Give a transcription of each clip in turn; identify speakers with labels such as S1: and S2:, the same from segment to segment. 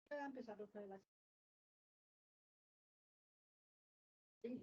S1: Voy a empezar otra vez. Sí.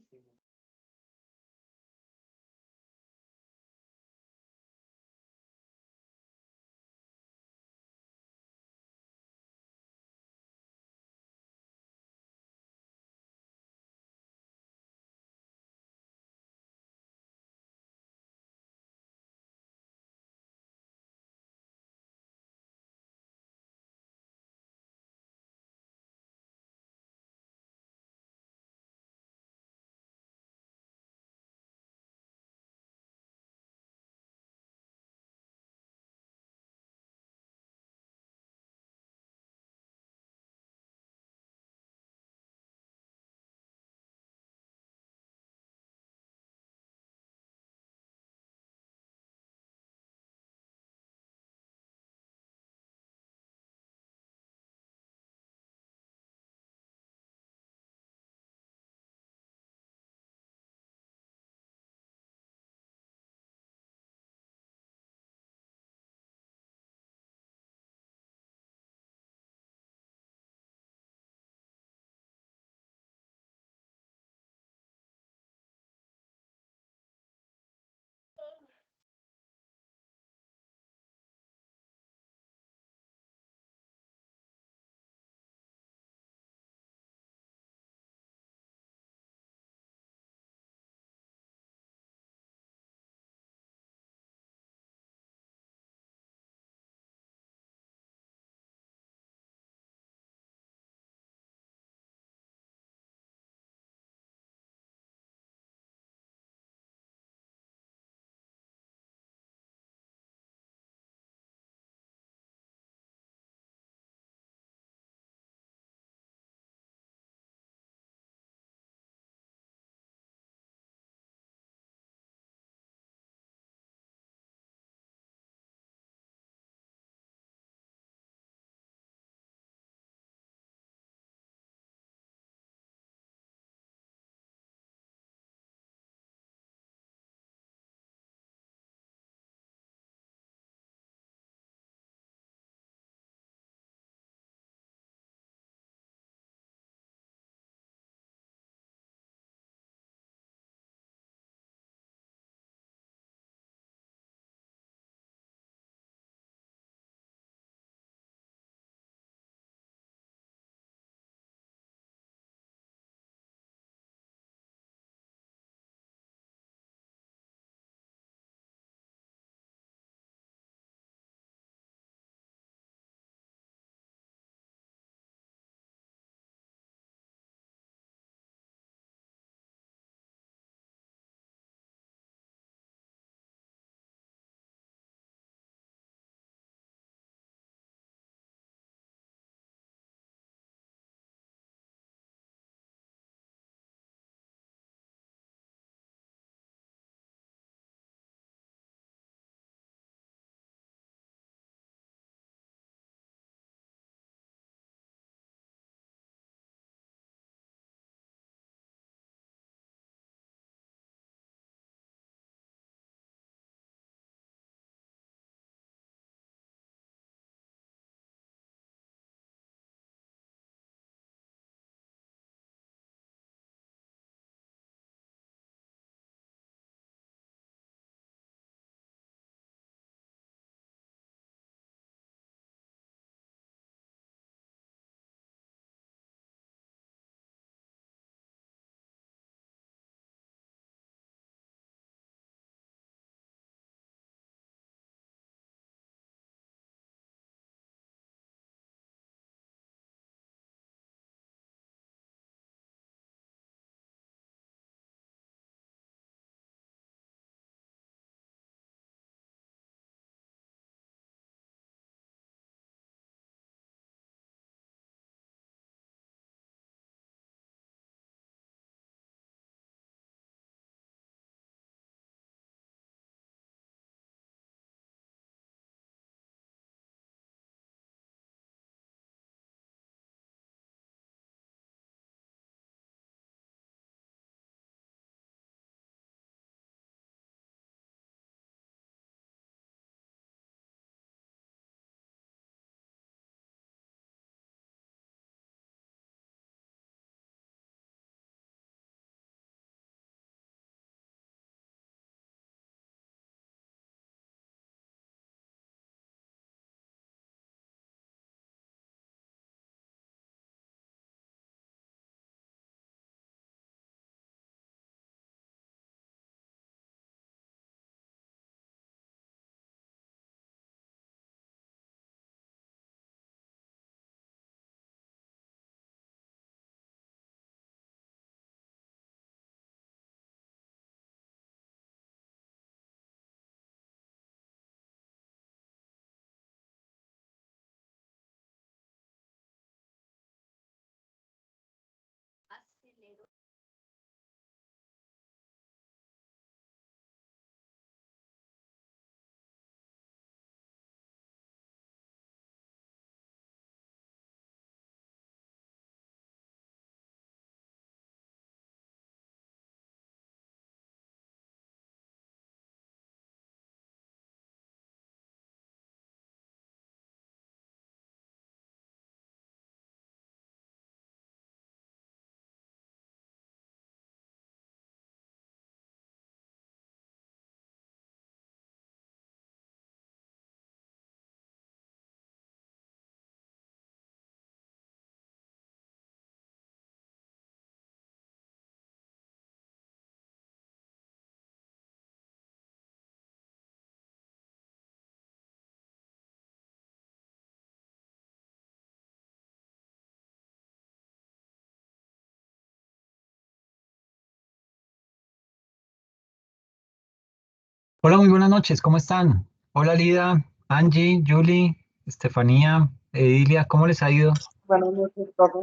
S2: Hola, muy buenas noches, ¿cómo están? Hola Lida, Angie, Julie, Estefanía, Edilia, ¿cómo les ha ido?
S3: Buenas noches, profe.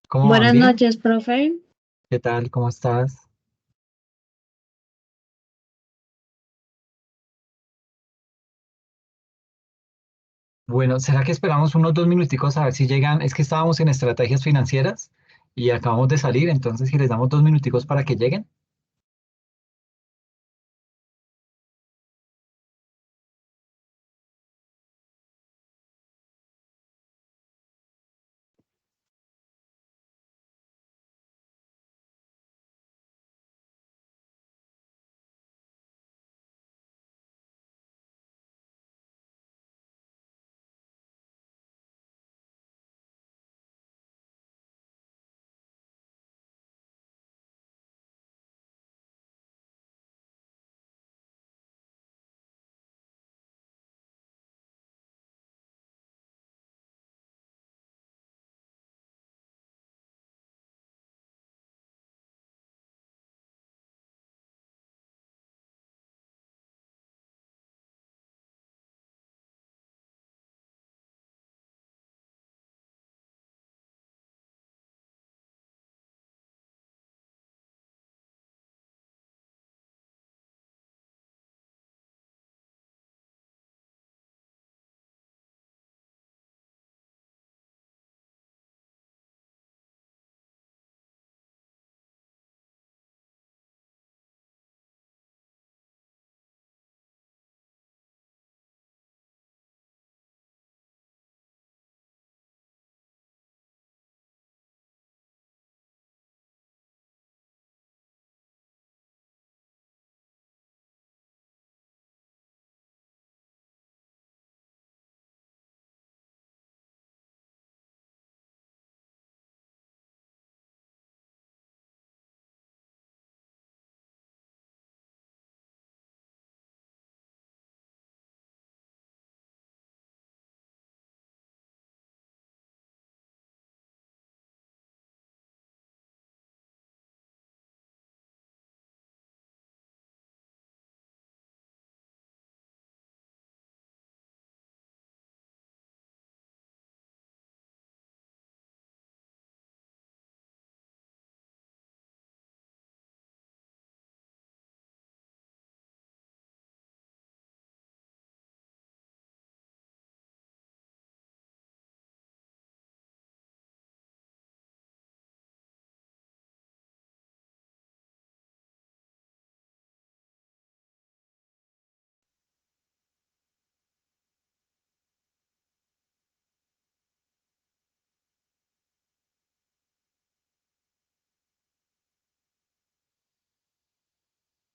S2: ¿Cómo van
S4: Buenas
S2: bien?
S4: noches, profe.
S2: ¿Qué tal? ¿Cómo estás? Bueno, ¿será que esperamos unos 2 minuticos a ver si llegan? Es que estábamos en estrategias financieras y acabamos de salir, entonces si les damos 2 minuticos para que lleguen.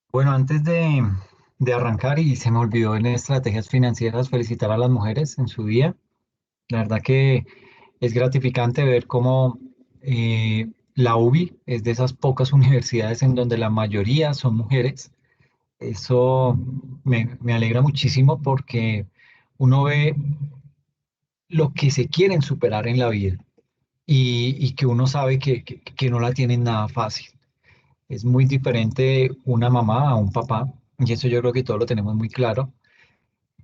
S2: Bueno, antes de arrancar, y se me olvidó en estrategias financieras felicitar a las mujeres en su día. La verdad que es gratificante ver cómo la UBI es de esas pocas universidades en donde la mayoría son mujeres. Eso me alegra muchísimo porque uno ve lo que se quieren superar en la vida y que uno sabe que no la tienen nada fácil. Es muy diferente una mamá a un papá, y eso yo creo que todos lo tenemos muy claro,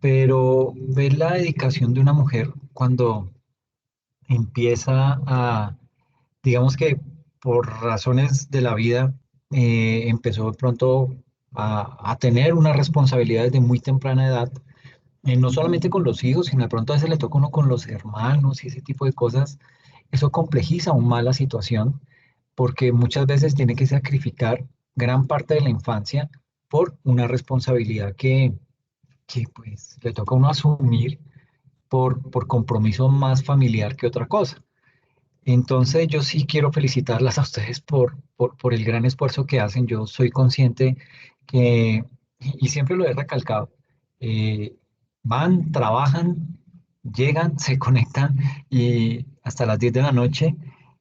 S2: pero ver la dedicación de una mujer cuando empieza a, digamos que por razones de la vida, empezó de pronto a tener una responsabilidad desde muy temprana edad, no solamente con los hijos, sino de pronto a veces le toca a uno con los hermanos y ese tipo de cosas. Eso complejiza aún más la situación porque muchas veces tiene que sacrificar gran parte de la infancia por una responsabilidad que pues le toca a uno asumir por compromiso más familiar que otra cosa. Entonces yo sí quiero felicitarlas a ustedes por el gran esfuerzo que hacen. Yo soy consciente que, y siempre lo he recalcado, eh, van, trabajan, llegan, se conectan y hasta las 10 de la noche.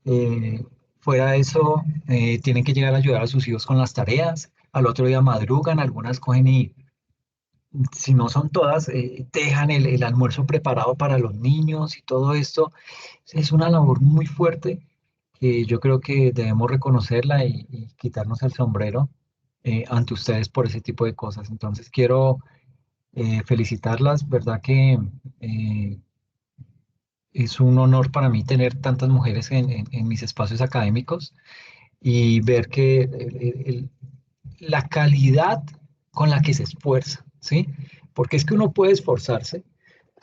S2: eh, Fuera de eso, tienen que llegar a ayudar a sus hijos con las tareas. Al otro día madrugan, algunas cogen y, si no son todas, dejan el almuerzo preparado para los niños y todo esto. Es una labor muy fuerte que yo creo que debemos reconocerla y quitarnos el sombrero. ante ustedes por ese tipo de cosas. Entonces quiero felicitarlas, ¿verdad? Que eh, es un honor para mí tener tantas mujeres en mis espacios académicos y ver que la calidad con la que se esfuerza, ¿sí? Porque es que uno puede esforzarse,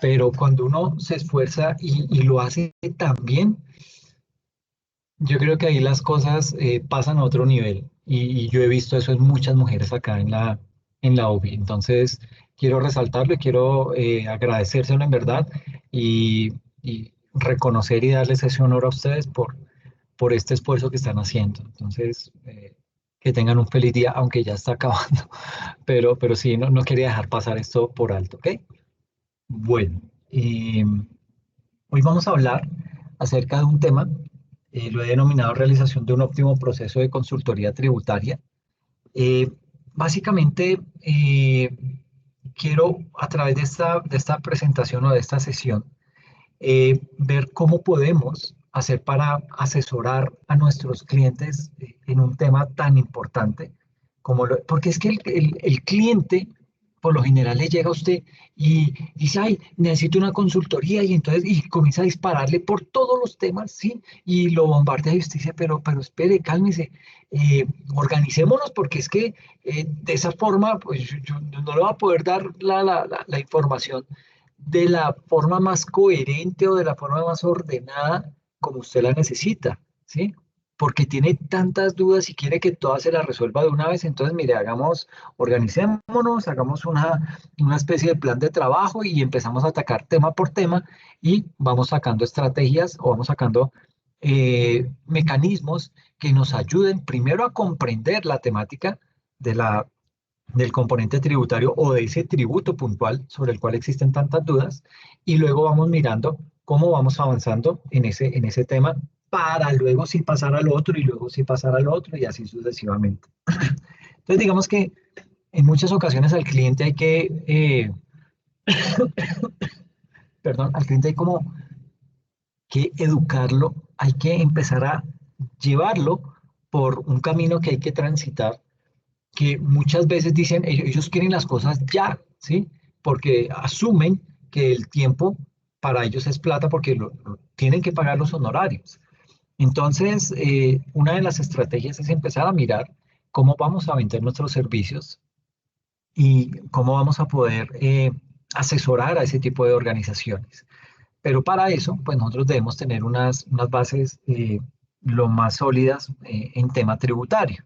S2: pero cuando uno se esfuerza y lo hace tan bien, yo creo que ahí las cosas pasan a otro nivel y yo he visto eso en muchas mujeres acá en la UBI. Entonces, quiero resaltarlo y quiero agradecérselo en verdad y reconocer y darles ese honor a ustedes por este esfuerzo que están haciendo. Entonces, que tengan un feliz día, aunque ya está acabando, pero sí, no quería dejar pasar esto por alto, ¿ok? Bueno, hoy vamos a hablar acerca de un tema, lo he denominado realización de un óptimo proceso de consultoría tributaria. Eh, Básicamente, quiero a través de esta presentación o de esta sesión, ver cómo podemos hacer para asesorar a nuestros clientes en un tema tan importante porque es que el cliente por lo general le llega a usted y dice, ay, necesito una consultoría y entonces y comienza a dispararle por todos los temas, ¿sí? Y lo bombardea y usted dice, pero espere, cálmese, organicémonos porque es que de esa forma pues yo no le voy a poder dar la información de la forma más coherente o de la forma más ordenada como usted la necesita, ¿sí? Porque tiene tantas dudas y quiere que todas se las resuelva de una vez. Entonces, mire, organicémonos, hagamos una especie de plan de trabajo y empezamos a atacar tema por tema y vamos sacando estrategias o vamos sacando mecanismos que nos ayuden primero a comprender la temática de del componente tributario o de ese tributo puntual sobre el cual existen tantas dudas, y luego vamos mirando cómo vamos avanzando en ese tema para luego sí pasar al otro y luego sí pasar al otro y así sucesivamente. Entonces, digamos que en muchas ocasiones al cliente hay que, perdón, al cliente hay como que educarlo, hay que empezar a llevarlo por un camino que hay que transitar que muchas veces dicen, ellos quieren las cosas ya, ¿sí? Porque asumen que el tiempo para ellos es plata porque tienen que pagar los honorarios. Entonces, una de las estrategias es empezar a mirar cómo vamos a vender nuestros servicios y cómo vamos a poder asesorar a ese tipo de organizaciones. Pero para eso, pues nosotros debemos tener unas bases lo más sólidas en tema tributario.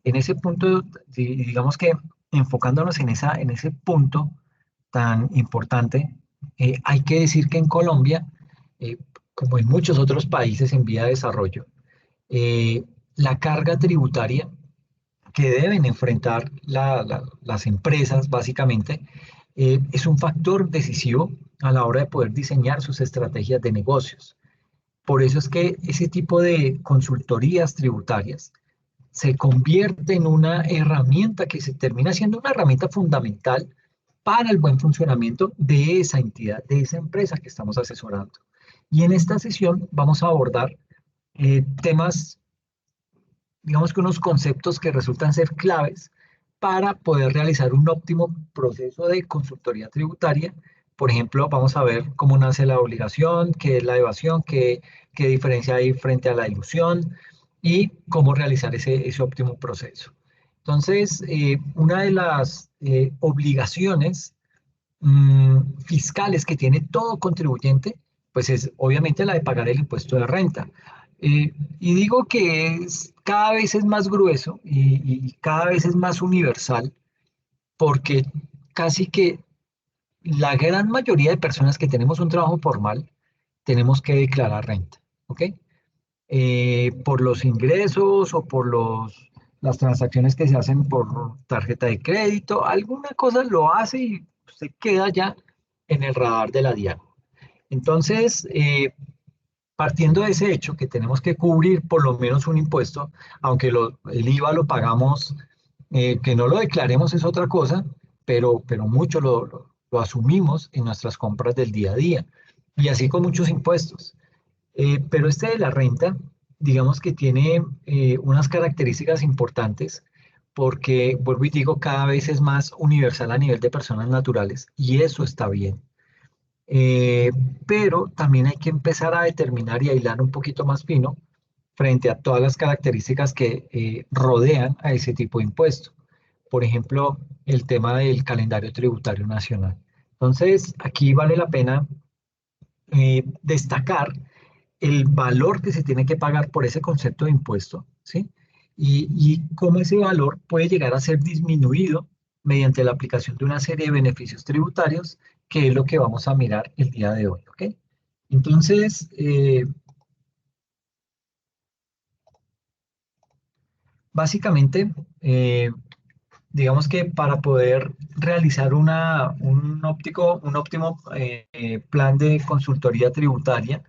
S2: En ese punto, digamos que enfocándonos en ese punto tan importante, hay que decir que en Colombia, eh, como en muchos otros países en vía de desarrollo, eh, la carga tributaria que deben enfrentar las empresas, básicamente, es un factor decisivo a la hora de poder diseñar sus estrategias de negocios. Por eso es que ese tipo de consultorías tributarias se convierte en una herramienta que se termina siendo una herramienta fundamental para el buen funcionamiento de esa entidad, de esa empresa que estamos asesorando. Y en esta sesión vamos a abordar temas, digamos que unos conceptos que resultan ser claves para poder realizar un óptimo proceso de consultoría tributaria. Por ejemplo, vamos a ver cómo nace la obligación, qué es la evasión, qué diferencia hay frente a la ilusión y cómo realizar ese óptimo proceso. Entonces, una de las obligaciones fiscales que tiene todo contribuyente, pues es obviamente la de pagar el impuesto de renta. Y digo que cada vez es más grueso y cada vez es más universal porque casi que la gran mayoría de personas que tenemos un trabajo formal tenemos que declarar renta, ¿ok? Por los ingresos o por las transacciones que se hacen por tarjeta de crédito, alguna cosa lo hace y se queda ya en el radar de la DIAN. Entonces, partiendo de ese hecho que tenemos que cubrir por lo menos un impuesto, aunque el IVA lo pagamos, que no lo declaremos es otra cosa, pero mucho lo asumimos en nuestras compras del día a día. Y así con muchos impuestos. Pero este de la renta, digamos que tiene unas características importantes porque, vuelvo y digo, cada vez es más universal a nivel de personas naturales y eso está bien. Eh, pero también hay que empezar a determinar y a hilar un poquito más fino frente a todas las características que rodean a ese tipo de impuesto. Por ejemplo, el tema del calendario tributario nacional. Entonces, aquí vale la pena destacar el valor que se tiene que pagar por ese concepto de impuesto, ¿sí? Y cómo ese valor puede llegar a ser disminuido mediante la aplicación de una serie de beneficios tributarios, que es lo que vamos a mirar el día de hoy, ¿ok? Entonces, básicamente, digamos que para poder realizar un óptimo plan de consultoría tributaria,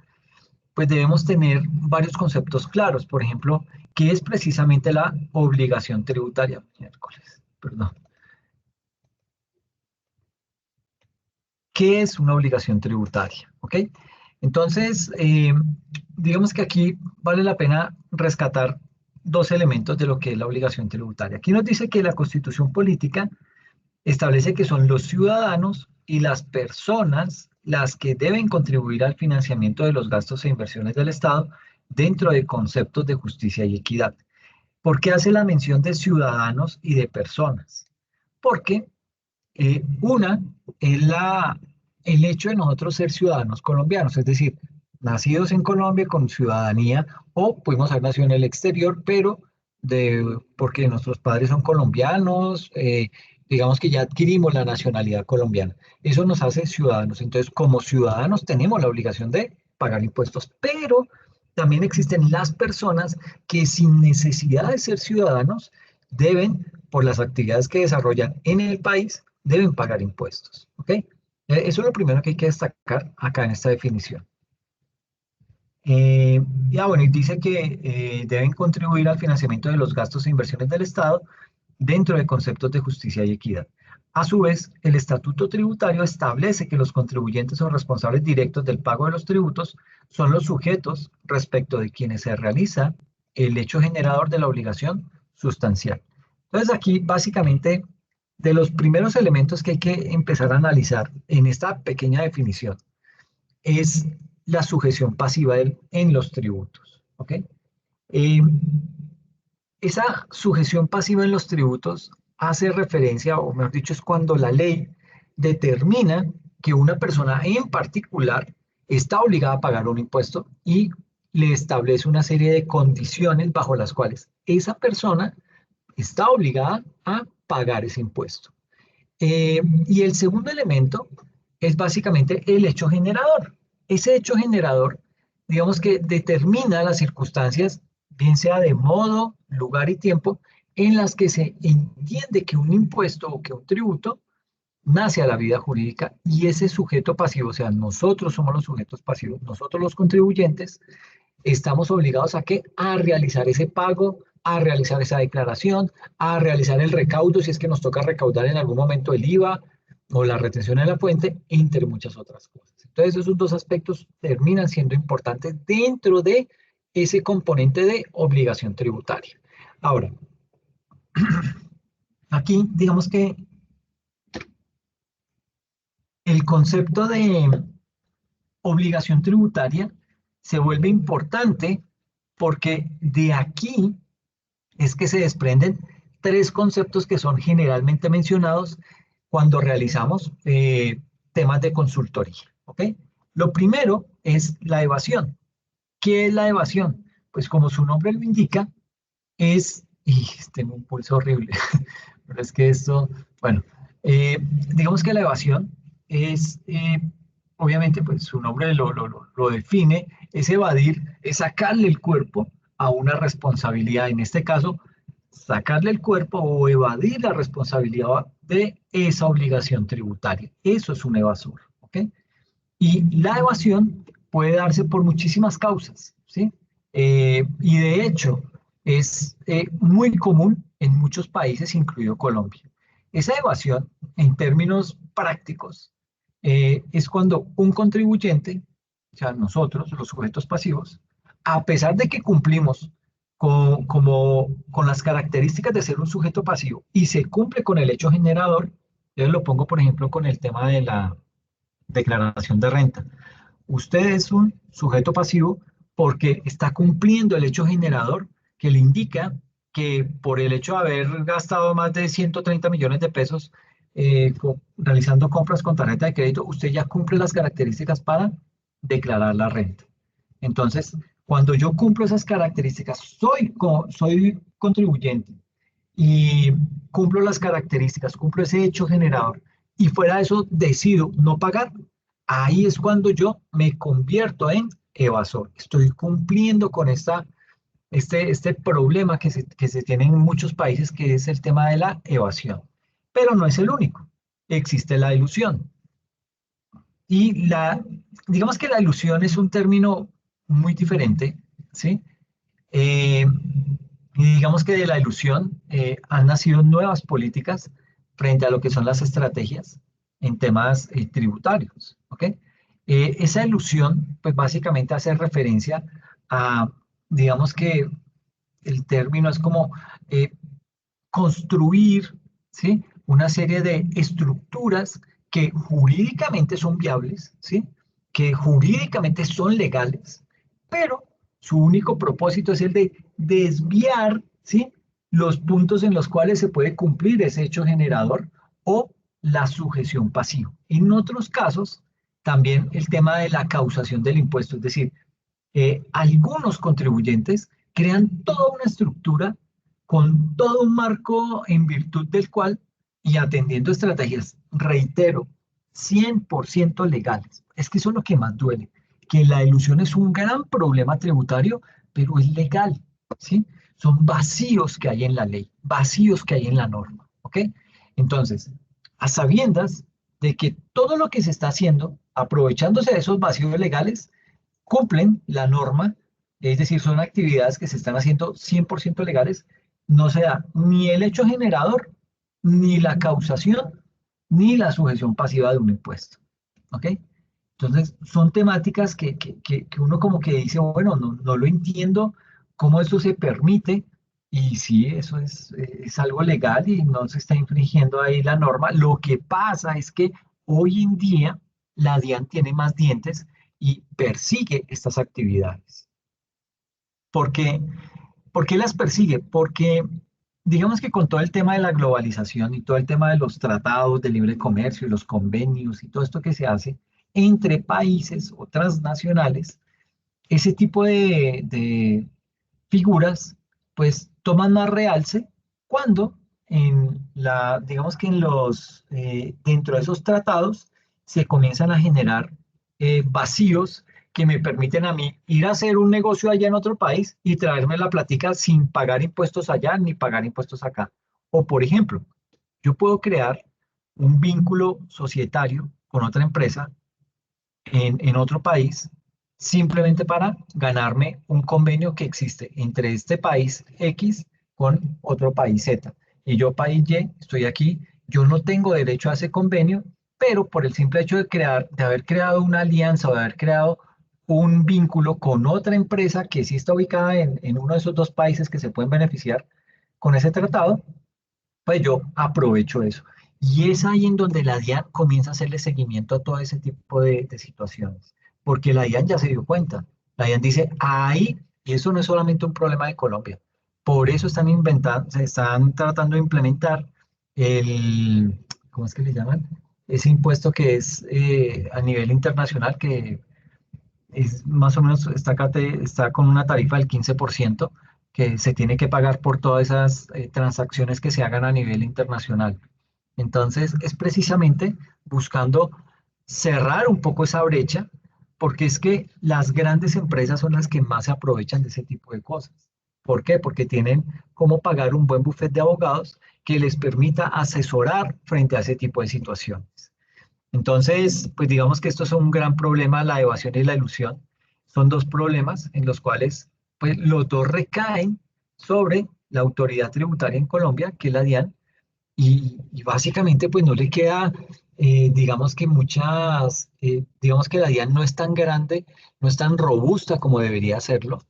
S2: pues debemos tener varios conceptos claros. Por ejemplo, ¿qué es precisamente la obligación tributaria? Miércoles, perdón. ¿Qué es una obligación tributaria? ¿Ok? Entonces, digamos que aquí vale la pena rescatar dos elementos de lo que es la obligación tributaria. Aquí nos dice que la Constitución política establece que son los ciudadanos y las personas las que deben contribuir al financiamiento de los gastos e inversiones del Estado dentro de conceptos de justicia y equidad. ¿Por qué hace la mención de ciudadanos y de personas? Porque una es el hecho de nosotros ser ciudadanos colombianos, es decir, nacidos en Colombia con ciudadanía o pudimos haber nacido en el exterior, pero porque nuestros padres son colombianos, digamos que ya adquirimos la nacionalidad colombiana. Eso nos hace ciudadanos. Entonces, como ciudadanos tenemos la obligación de pagar impuestos, pero también existen las personas que sin necesidad de ser ciudadanos deben, por las actividades que desarrollan en el país, deben pagar impuestos. ¿Ok? Eso es lo primero que hay que destacar acá en esta definición. Ya bueno, y dice que deben contribuir al financiamiento de los gastos e inversiones del Estado dentro de conceptos de justicia y equidad. A su vez, el estatuto tributario establece que los contribuyentes o responsables directos del pago de los tributos son los sujetos respecto de quienes se realiza el hecho generador de la obligación sustancial. Entonces aquí básicamente de los primeros elementos que hay que empezar a analizar en esta pequeña definición es la sujeción pasiva en los tributos. ¿Ok? Eh, esa sujeción pasiva en los tributos hace referencia, o mejor dicho, es cuando la ley determina que una persona en particular está obligada a pagar un impuesto y le establece una serie de condiciones bajo las cuales esa persona está obligada a pagar ese impuesto. Y el segundo elemento es básicamente el hecho generador. Ese hecho generador, digamos que determina las circunstancias, bien sea de modo, lugar y tiempo, en las que se entiende que un impuesto o que un tributo nace a la vida jurídica y ese sujeto pasivo, o sea, nosotros somos los sujetos pasivos, nosotros los contribuyentes, estamos obligados a qué? A realizar ese pago, a realizar esa declaración, a realizar el recaudo, si es que nos toca recaudar en algún momento el IVA o la retención en la fuente, entre muchas otras cosas. Entonces, esos dos aspectos terminan siendo importantes dentro de ese componente de obligación tributaria. Ahora, aquí digamos que el concepto de obligación tributaria se vuelve importante porque de aquí es que se desprenden tres conceptos que son generalmente mencionados cuando realizamos temas de consultoría. ¿Ok? Lo primero es la evasión. ¿Qué es la evasión? Pues como su nombre lo indica, y tengo un pulso horrible, pero es que esto, bueno, digamos que la evasión es, obviamente, pues su nombre lo define, es evadir, es sacarle el cuerpo a una responsabilidad, en este caso, sacarle el cuerpo o evadir la responsabilidad de esa obligación tributaria. Eso es un evasor, ¿ok? Y la evasión puede darse por muchísimas causas, ¿sí? Y de hecho es muy común en muchos países, incluido Colombia. Esa evasión, en términos prácticos, es cuando un contribuyente, o sea, nosotros, los sujetos pasivos, a pesar de que cumplimos con las características de ser un sujeto pasivo y se cumple con el hecho generador, yo lo pongo, por ejemplo, con el tema de la declaración de renta. Usted es un sujeto pasivo porque está cumpliendo el hecho generador que le indica que por el hecho de haber gastado más de 130 millones de pesos realizando compras con tarjeta de crédito, usted ya cumple las características para declarar la renta. Entonces, cuando yo cumplo esas características, soy contribuyente y cumplo las características, cumplo ese hecho generador y fuera de eso decido no pagar, ahí es cuando yo me convierto en evasor. Estoy cumpliendo con este problema que se tiene en muchos países, que es el tema de la evasión. Pero no es el único. Existe la ilusión. Y digamos que la ilusión es un término muy diferente, ¿sí? Eh, y digamos que de la ilusión han nacido nuevas políticas frente a lo que son las estrategias en temas tributarios, ¿ok? Esa ilusión, pues básicamente hace referencia a, digamos que el término es como eh, construir, ¿sí? Una serie de estructuras que jurídicamente son viables, ¿sí? Que jurídicamente son legales, pero su único propósito es el de desviar, ¿sí? Los puntos en los cuales se puede cumplir ese hecho generador o la sujeción pasiva. En otros casos, también el tema de la causación del impuesto, es decir, algunos contribuyentes crean toda una estructura con todo un marco en virtud del cual y atendiendo estrategias, reitero, 100% legales. Es que eso es lo que más duele, que la ilusión es un gran problema tributario, pero es legal, ¿sí? Son vacíos que hay en la ley, vacíos que hay en la norma, ¿ok? Entonces, a sabiendas de que todo lo que se está haciendo, aprovechándose de esos vacíos legales, cumplen la norma, es decir, son actividades que se están haciendo 100% legales, no se da ni el hecho generador, ni la causación, ni la sujeción pasiva de un impuesto. ¿Ok? Entonces, son temáticas que uno como que dice, bueno, no lo entiendo, cómo eso se permite, y sí, eso es algo legal y no se está infringiendo ahí la norma. Lo que pasa es que hoy en día la DIAN tiene más dientes y persigue estas actividades. ¿Por qué? ¿Por qué las persigue? Porque digamos que con todo el tema de la globalización y todo el tema de los tratados de libre comercio y los convenios y todo esto que se hace entre países o transnacionales, ese tipo de figuras pues toman más realce cuando digamos que dentro de esos tratados se comienzan a generar vacíos que me permiten a mí ir a hacer un negocio allá en otro país y traerme la platica sin pagar impuestos allá ni pagar impuestos acá. O por ejemplo, yo puedo crear un vínculo societario con otra empresa en otro país simplemente para ganarme un convenio que existe entre este país X con otro país Z. Y yo, país Y, estoy aquí, yo no tengo derecho a ese convenio, pero por el simple hecho de haber creado una alianza o de haber creado un vínculo con otra empresa que sí está ubicada en uno de esos dos países que se pueden beneficiar con ese tratado, pues yo aprovecho eso. Y es ahí en donde la DIAN comienza a hacerle seguimiento a todo ese tipo de situaciones, porque la DIAN ya se dio cuenta. La DIAN dice, ahí, y eso no es solamente un problema de Colombia, por eso están inventando, se están tratando de implementar ¿cómo es que le llaman? Ese impuesto que es a nivel internacional, que es más o menos, está con una tarifa del 15% que se tiene que pagar por todas esas transacciones que se hagan a nivel internacional. Entonces, es precisamente buscando cerrar un poco esa brecha, porque es que las grandes empresas son las que más se aprovechan de ese tipo de cosas. ¿Por qué? Porque tienen cómo pagar un buen buffet de abogados que les permita asesorar frente a ese tipo de situaciones. Entonces, pues digamos que esto es un gran problema, la evasión y la ilusión. Son dos problemas en los cuales pues, los dos recaen sobre la autoridad tributaria en Colombia, que es la DIAN, y básicamente pues no le queda, digamos que la DIAN no es tan grande, no es tan robusta como debería serlo,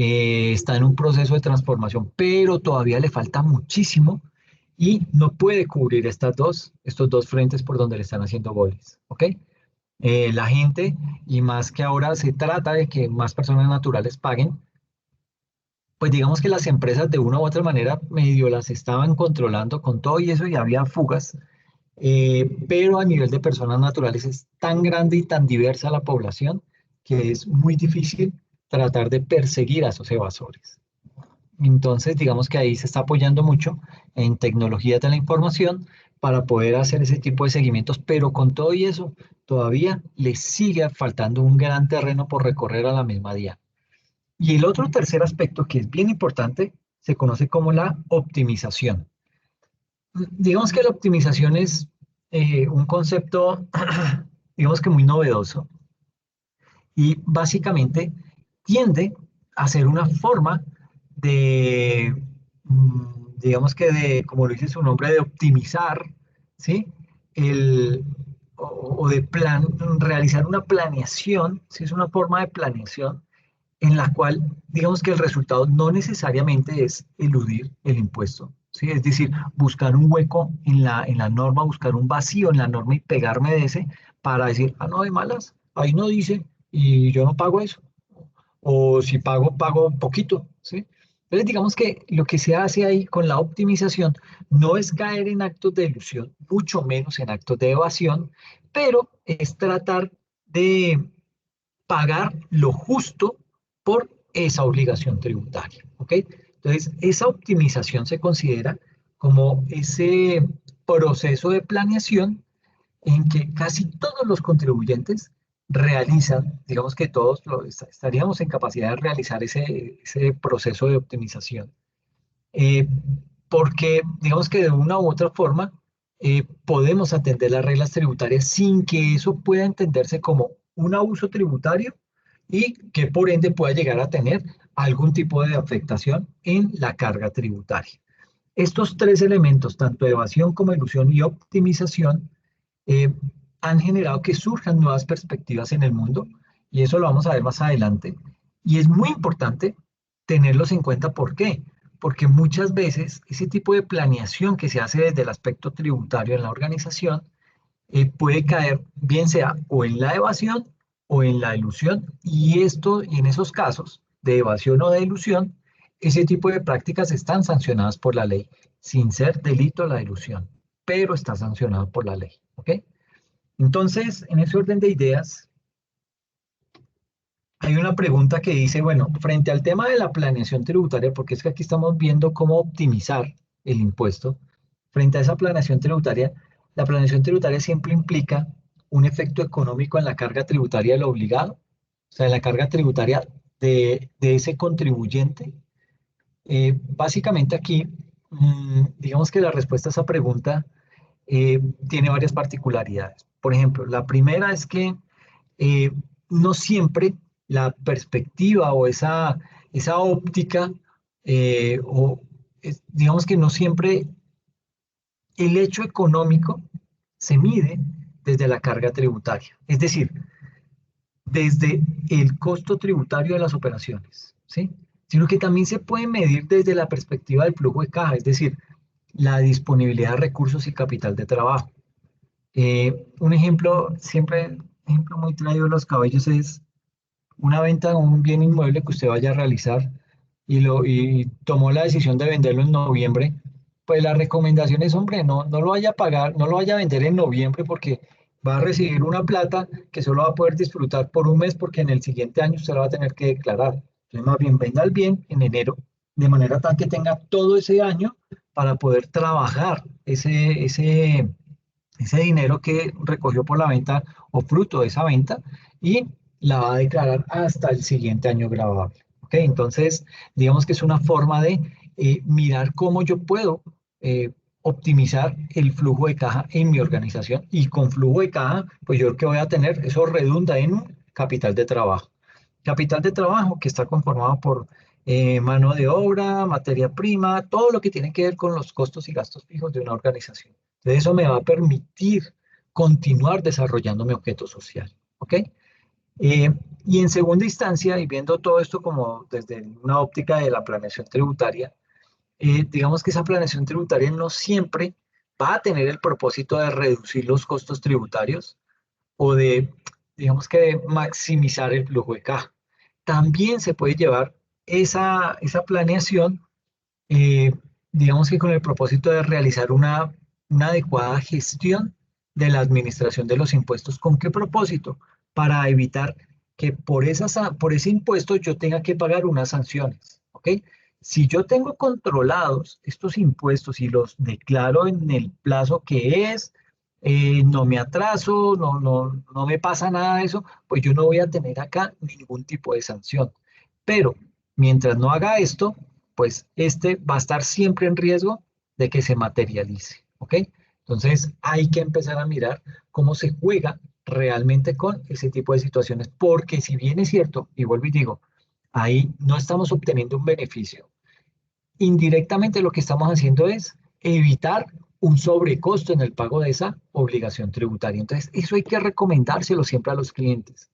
S2: está en un proceso de transformación, pero todavía le falta muchísimo y no puede cubrir estos dos frentes por donde le están haciendo goles, ¿ok? La gente, y más que ahora se trata de que más personas naturales paguen, pues digamos que las empresas de una u otra manera medio las estaban controlando con todo y eso y había fugas, pero a nivel de personas naturales es tan grande y tan diversa la población que es muy difícil tratar de perseguir a esos evasores. Entonces, digamos que ahí se está apoyando mucho en tecnologías de la información para poder hacer ese tipo de seguimientos, pero con todo y eso, todavía le sigue faltando un gran terreno por recorrer a la misma DIAN. Y el otro tercer aspecto que es bien importante se conoce como la optimización. Digamos que la optimización es un concepto, digamos que muy novedoso y básicamente tiende a ser una forma de, digamos que de, como lo dice su nombre, de optimizar, ¿sí? El, o de realizar una planeación, ¿sí? Es una forma de planeación en la cual, digamos que el resultado no necesariamente es eludir el impuesto, ¿sí? Es decir, buscar un hueco en la norma, buscar un vacío en la norma y pegarme de ese para decir, ah, no, de malas, ahí no dice y yo no pago eso. O si pago, pago poquito, ¿sí? Entonces, digamos que lo que se hace ahí con la optimización no es caer en actos de ilusión, mucho menos en actos de evasión, pero es tratar de pagar lo justo por esa obligación tributaria, ¿ok? Entonces, esa optimización se considera como ese proceso de planeación en que casi todos los contribuyentes realizan, digamos que todos estaríamos en capacidad de realizar ese proceso de optimización. Eh, Porque digamos que de una u otra forma podemos atender las reglas tributarias sin que eso pueda entenderse como un abuso tributario y que por ende pueda llegar a tener algún tipo de afectación en la carga tributaria. Estos tres elementos, tanto evasión como ilusión y optimización, eh, han generado que surjan nuevas perspectivas en el mundo y eso lo vamos a ver más adelante. Y es muy importante tenerlos en cuenta. ¿Por qué? Porque muchas veces ese tipo de planeación que se hace desde el aspecto tributario en la organización puede caer bien sea o en la evasión o en la ilusión y esto y en esos casos de evasión o de ilusión, ese tipo de prácticas están sancionadas por la ley, sin ser delito la ilusión, pero está sancionado por la ley, ¿ok? Entonces, en ese orden de ideas, hay una pregunta que dice, bueno, frente al tema de la planeación tributaria, porque es que aquí estamos viendo cómo optimizar el impuesto, frente a esa planeación tributaria, la planeación tributaria siempre implica un efecto económico en la carga tributaria del obligado, o sea, en la carga tributaria de ese contribuyente. Básicamente aquí, digamos que la respuesta a esa pregunta tiene varias particularidades. Por ejemplo, la primera es que eh, no siempre la perspectiva o esa óptica, digamos que no siempre el hecho económico se mide desde la carga tributaria, es decir, desde el costo tributario de las operaciones, ¿sí? Sino que también se puede medir desde la perspectiva del flujo de caja, es decir, la disponibilidad de recursos y capital de trabajo. Un ejemplo, siempre, ejemplo muy traído de los cabellos es una venta de un bien inmueble que usted vaya a realizar y tomó la decisión de venderlo en noviembre, pues la recomendación es, hombre, no lo vaya a pagar, no lo vaya a vender en noviembre porque va a recibir una plata que solo va a poder disfrutar por un mes porque en el siguiente año usted la va a tener que declarar. Entonces, más bien venda el bien en enero, de manera tal que tenga todo ese año para poder trabajar ese dinero que recogió por la venta o fruto de esa venta y la va a declarar hasta el siguiente año grabable. ¿Ok? Entonces, digamos que es una forma de mirar cómo yo puedo optimizar el flujo de caja en mi organización y con flujo de caja, pues yo lo que voy a tener, eso redunda en un capital de trabajo. Capital de trabajo que está conformado por mano de obra, materia prima, todo lo que tiene que ver con los costos y gastos fijos de una organización. Entonces eso me va a permitir continuar desarrollando mi objeto social. ¿Ok? Eh, y en segunda instancia, y viendo todo esto como desde una óptica de la planeación tributaria, digamos que esa planeación tributaria no siempre va a tener el propósito de reducir los costos tributarios o de, digamos que de maximizar el flujo de caja. También se puede llevar esa planeación, eh, digamos que con el propósito de realizar una adecuada gestión de la administración de los impuestos. ¿Con qué propósito? Para evitar que por ese impuesto yo tenga que pagar unas sanciones, ¿ok? Si yo tengo controlados estos impuestos y los declaro en el plazo que es, no me atraso, no me pasa nada de eso, pues yo no voy a tener acá ningún tipo de sanción. Pero mientras no haga esto, pues este va a estar siempre en riesgo de que se materialice, ¿ok? Entonces hay que empezar a mirar cómo se juega realmente con ese tipo de situaciones, porque si bien es cierto, y vuelvo y digo, ahí no estamos obteniendo un beneficio, indirectamente lo que estamos haciendo es evitar un sobrecosto en el pago de esa obligación tributaria. Entonces, eso hay que recomendárselo siempre a los clientes.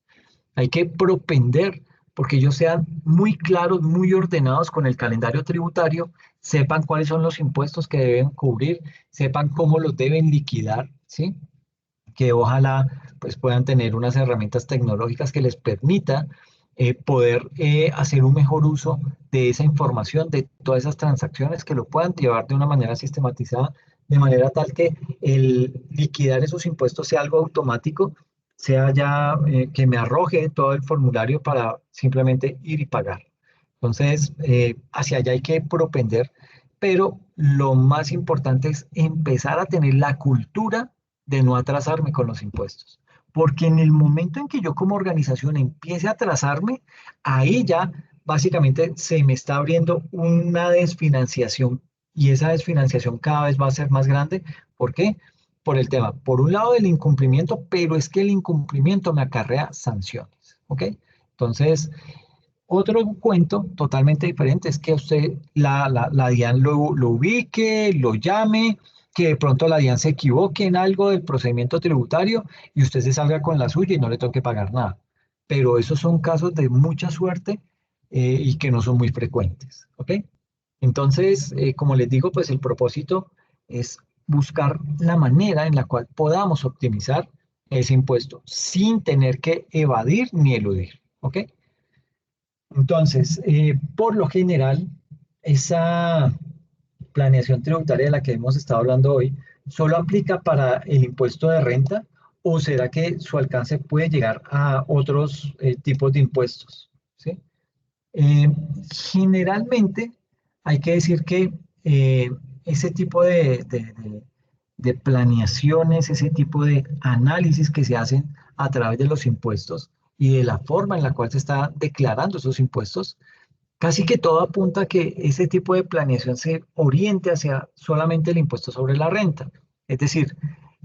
S2: Hay que propender porque ellos sean muy claros, muy ordenados con el calendario tributario, sepan cuáles son los impuestos que deben cubrir, sepan cómo los deben liquidar, ¿sí? Que ojalá pues puedan tener unas herramientas tecnológicas que les permita poder hacer un mejor uso de esa información, de todas esas transacciones, que lo puedan llevar de una manera sistematizada, de manera tal que el liquidar esos impuestos sea algo automático, sea ya que me arroje todo el formulario para simplemente ir y pagar. Entonces, hacia allá hay que propender, pero lo más importante es empezar a tener la cultura de no atrasarme con los impuestos. Porque en el momento en que yo como organización empiece a atrasarme, ahí ya básicamente se me está abriendo una desfinanciación y esa desfinanciación cada vez va a ser más grande. ¿Por qué? Por el tema, por un lado del incumplimiento, pero es que el incumplimiento me acarrea sanciones. ¿Ok? Entonces, otro cuento totalmente diferente es que usted, la DIAN lo ubique, lo llame, que de pronto la DIAN se equivoque en algo del procedimiento tributario y usted se salga con la suya y no le toque pagar nada. Pero esos son casos de mucha suerte y que no son muy frecuentes. ¿Ok? Entonces, como les digo, pues el propósito es buscar la manera en la cual podamos optimizar ese impuesto sin tener que evadir ni eludir. ¿Ok? Entonces, por lo general, esa planeación tributaria de la que hemos estado hablando hoy, ¿solo aplica para el impuesto de renta o será que su alcance puede llegar a otros tipos de impuestos? ¿Sí? Eh, Generalmente, hay que decir que eh, ese tipo de planeaciones, ese tipo de análisis que se hacen a través de los impuestos y de la forma en la cual se está declarando esos impuestos, casi que todo apunta a que ese tipo de planeación se oriente hacia solamente el impuesto sobre la renta. Es decir,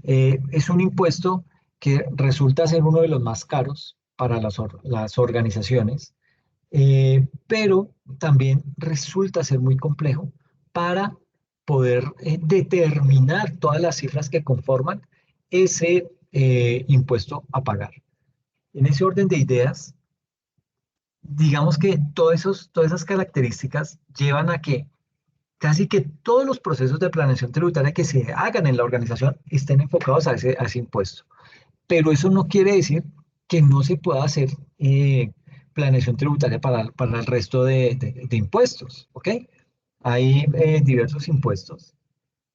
S2: es un impuesto que resulta ser uno de los más caros para las organizaciones, pero también resulta ser muy complejo para poder determinar todas las cifras que conforman ese impuesto a pagar. En ese orden de ideas, digamos que todas esas características llevan a que casi que todos los procesos de planeación tributaria que se hagan en la organización estén enfocados a ese impuesto. Pero eso no quiere decir que no se pueda hacer planeación tributaria para el resto de impuestos, ¿ok? Hay diversos impuestos.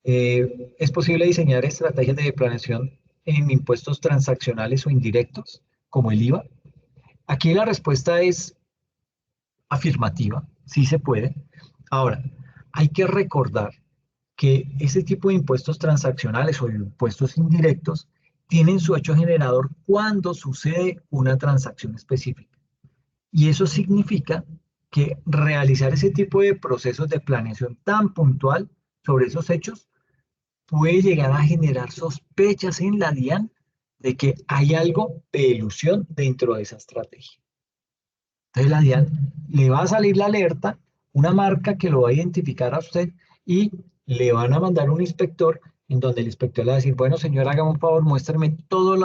S2: Es posible diseñar estrategias de planeación en impuestos transaccionales o indirectos, como el IVA. Aquí la respuesta es afirmativa, sí se puede. Ahora, hay que recordar que ese tipo de impuestos transaccionales o impuestos indirectos tienen su hecho generador cuando sucede una transacción específica. Y eso significa que realizar ese tipo de procesos de planeación tan puntual sobre esos hechos puede llegar a generar sospechas en la DIAN de que hay algo de ilusión dentro de esa estrategia. Entonces la DIAN le va a salir la alerta, una marca que lo va a identificar a usted y le van a mandar un inspector en donde el inspector le va a decir, bueno, señor, hágame un favor, muéstrame todos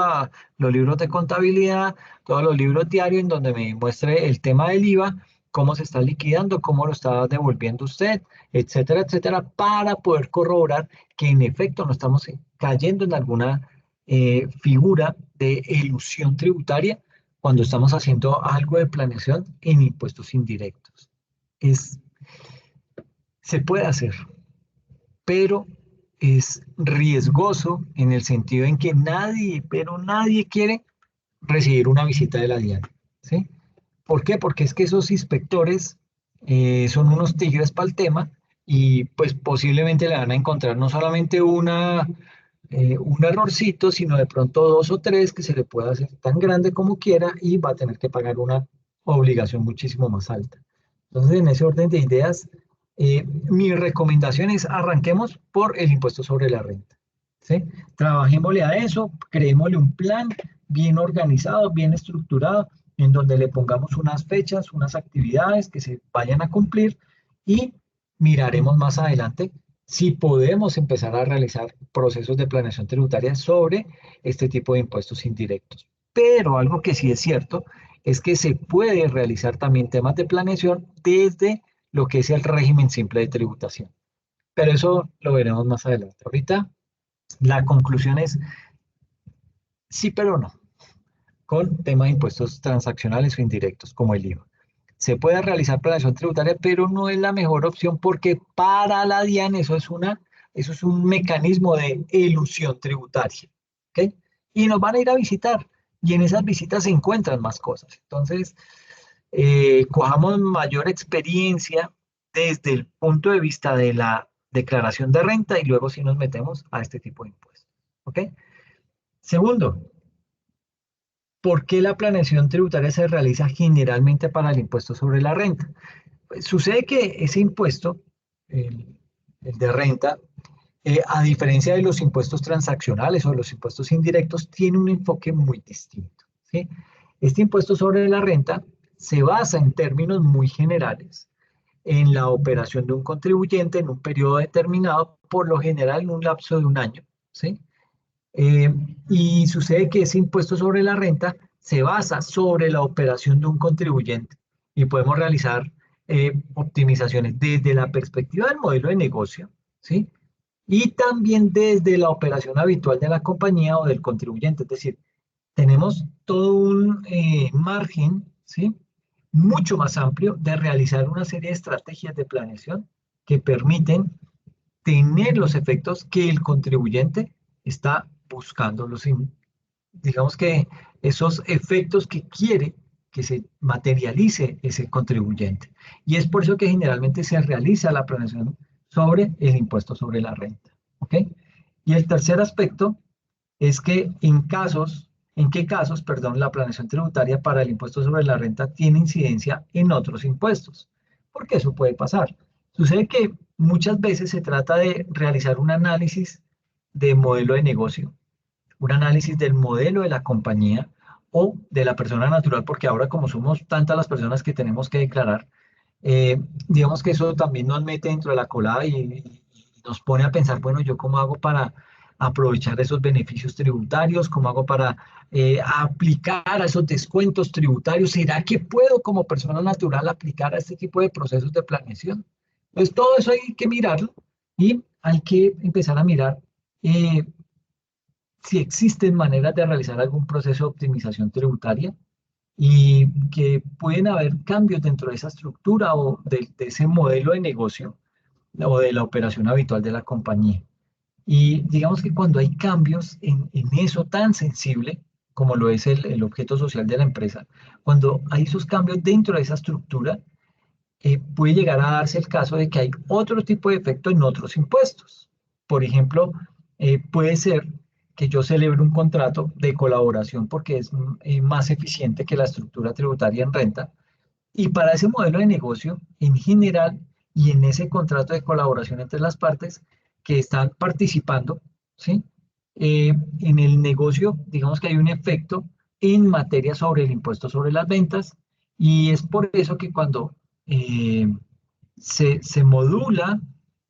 S2: los libros de contabilidad, todos los libros diarios en donde me muestre el tema del IVA, cómo se está liquidando, cómo lo está devolviendo usted, etcétera, etcétera, para poder corroborar que en efecto no estamos cayendo en alguna figura de elusión tributaria cuando estamos haciendo algo de planeación en impuestos indirectos. Es, se puede hacer, pero es riesgoso en el sentido en que nadie, pero nadie quiere recibir una visita de la DIAN, ¿sí? ¿Por qué? Porque es que esos inspectores son unos tigres para el tema y pues posiblemente le van a encontrar no solamente un errorcito, sino de pronto dos o tres que se le pueda hacer tan grande como quiera y va a tener que pagar una obligación muchísimo más alta. Entonces, en ese orden de ideas, mi recomendación es arranquemos por el impuesto sobre la renta. ¿Sí? Trabajémosle a eso, creémosle un plan bien organizado, bien estructurado, en donde le pongamos unas fechas, unas actividades que se vayan a cumplir y miraremos más adelante si podemos empezar a realizar procesos de planeación tributaria sobre este tipo de impuestos indirectos. Pero algo que sí es cierto es que se puede realizar también temas de planeación desde lo que es el régimen simple de tributación. Pero eso lo veremos más adelante. Ahorita la conclusión es sí, pero no, con temas de impuestos transaccionales o indirectos, como el IVA. Se puede realizar planeación tributaria, pero no es la mejor opción porque para la DIAN eso es un mecanismo de elusión tributaria. ¿Ok? Y nos van a ir a visitar y en esas visitas se encuentran más cosas. Entonces, cojamos mayor experiencia desde el punto de vista de la declaración de renta y luego sí nos metemos a este tipo de impuestos. ¿Ok? Segundo, ¿por qué la planeación tributaria se realiza generalmente para el impuesto sobre la renta? Pues sucede que ese impuesto, el, el de renta, a diferencia de los impuestos transaccionales o los impuestos indirectos, tiene un enfoque muy distinto. ¿Sí? Este impuesto sobre la renta se basa en términos muy generales en la operación de un contribuyente en un periodo determinado, por lo general en un lapso de un año. ¿Sí? Eh, y sucede que ese impuesto sobre la renta se basa sobre la operación de un contribuyente y podemos realizar optimizaciones desde la perspectiva del modelo de negocio, ¿sí? Y también desde la operación habitual de la compañía o del contribuyente. Es decir, tenemos todo un margen, ¿sí? Mucho más amplio de realizar una serie de estrategias de planeación que permiten tener los efectos que el contribuyente está buscando, digamos que esos efectos que quiere que se materialice ese contribuyente. Y es por eso que generalmente se realiza la planeación sobre el impuesto sobre la renta. ¿Ok? Y el tercer aspecto es que en qué casos, perdón, la planeación tributaria para el impuesto sobre la renta tiene incidencia en otros impuestos. Porque eso puede pasar. Sucede que muchas veces se trata de realizar un análisis de modelo de negocio, un análisis del modelo de la compañía o de la persona natural, porque ahora como somos tantas las personas que tenemos que declarar, digamos que eso también nos mete dentro de la colada y nos pone a pensar, bueno, ¿yo cómo hago para aprovechar esos beneficios tributarios? ¿Cómo hago para aplicar a esos descuentos tributarios? ¿Será que puedo como persona natural aplicar a este tipo de procesos de planeación? Pues todo eso hay que mirarlo y hay que empezar a mirar eh, si existen maneras de realizar algún proceso de optimización tributaria y que pueden haber cambios dentro de esa estructura o de ese modelo de negocio o de la operación habitual de la compañía. Y digamos que cuando hay cambios en eso tan sensible como lo es el objeto social de la empresa, cuando hay esos cambios dentro de esa estructura, puede llegar a darse el caso de que hay otro tipo de efecto en otros impuestos. Por ejemplo, puede ser que yo celebre un contrato de colaboración porque es más eficiente que la estructura tributaria en renta. Y para ese modelo de negocio, en general, y en ese contrato de colaboración entre las partes que están participando, ¿sí? En el negocio, digamos que hay un efecto en materia sobre el impuesto sobre las ventas, y es por eso que cuando eh, se modula,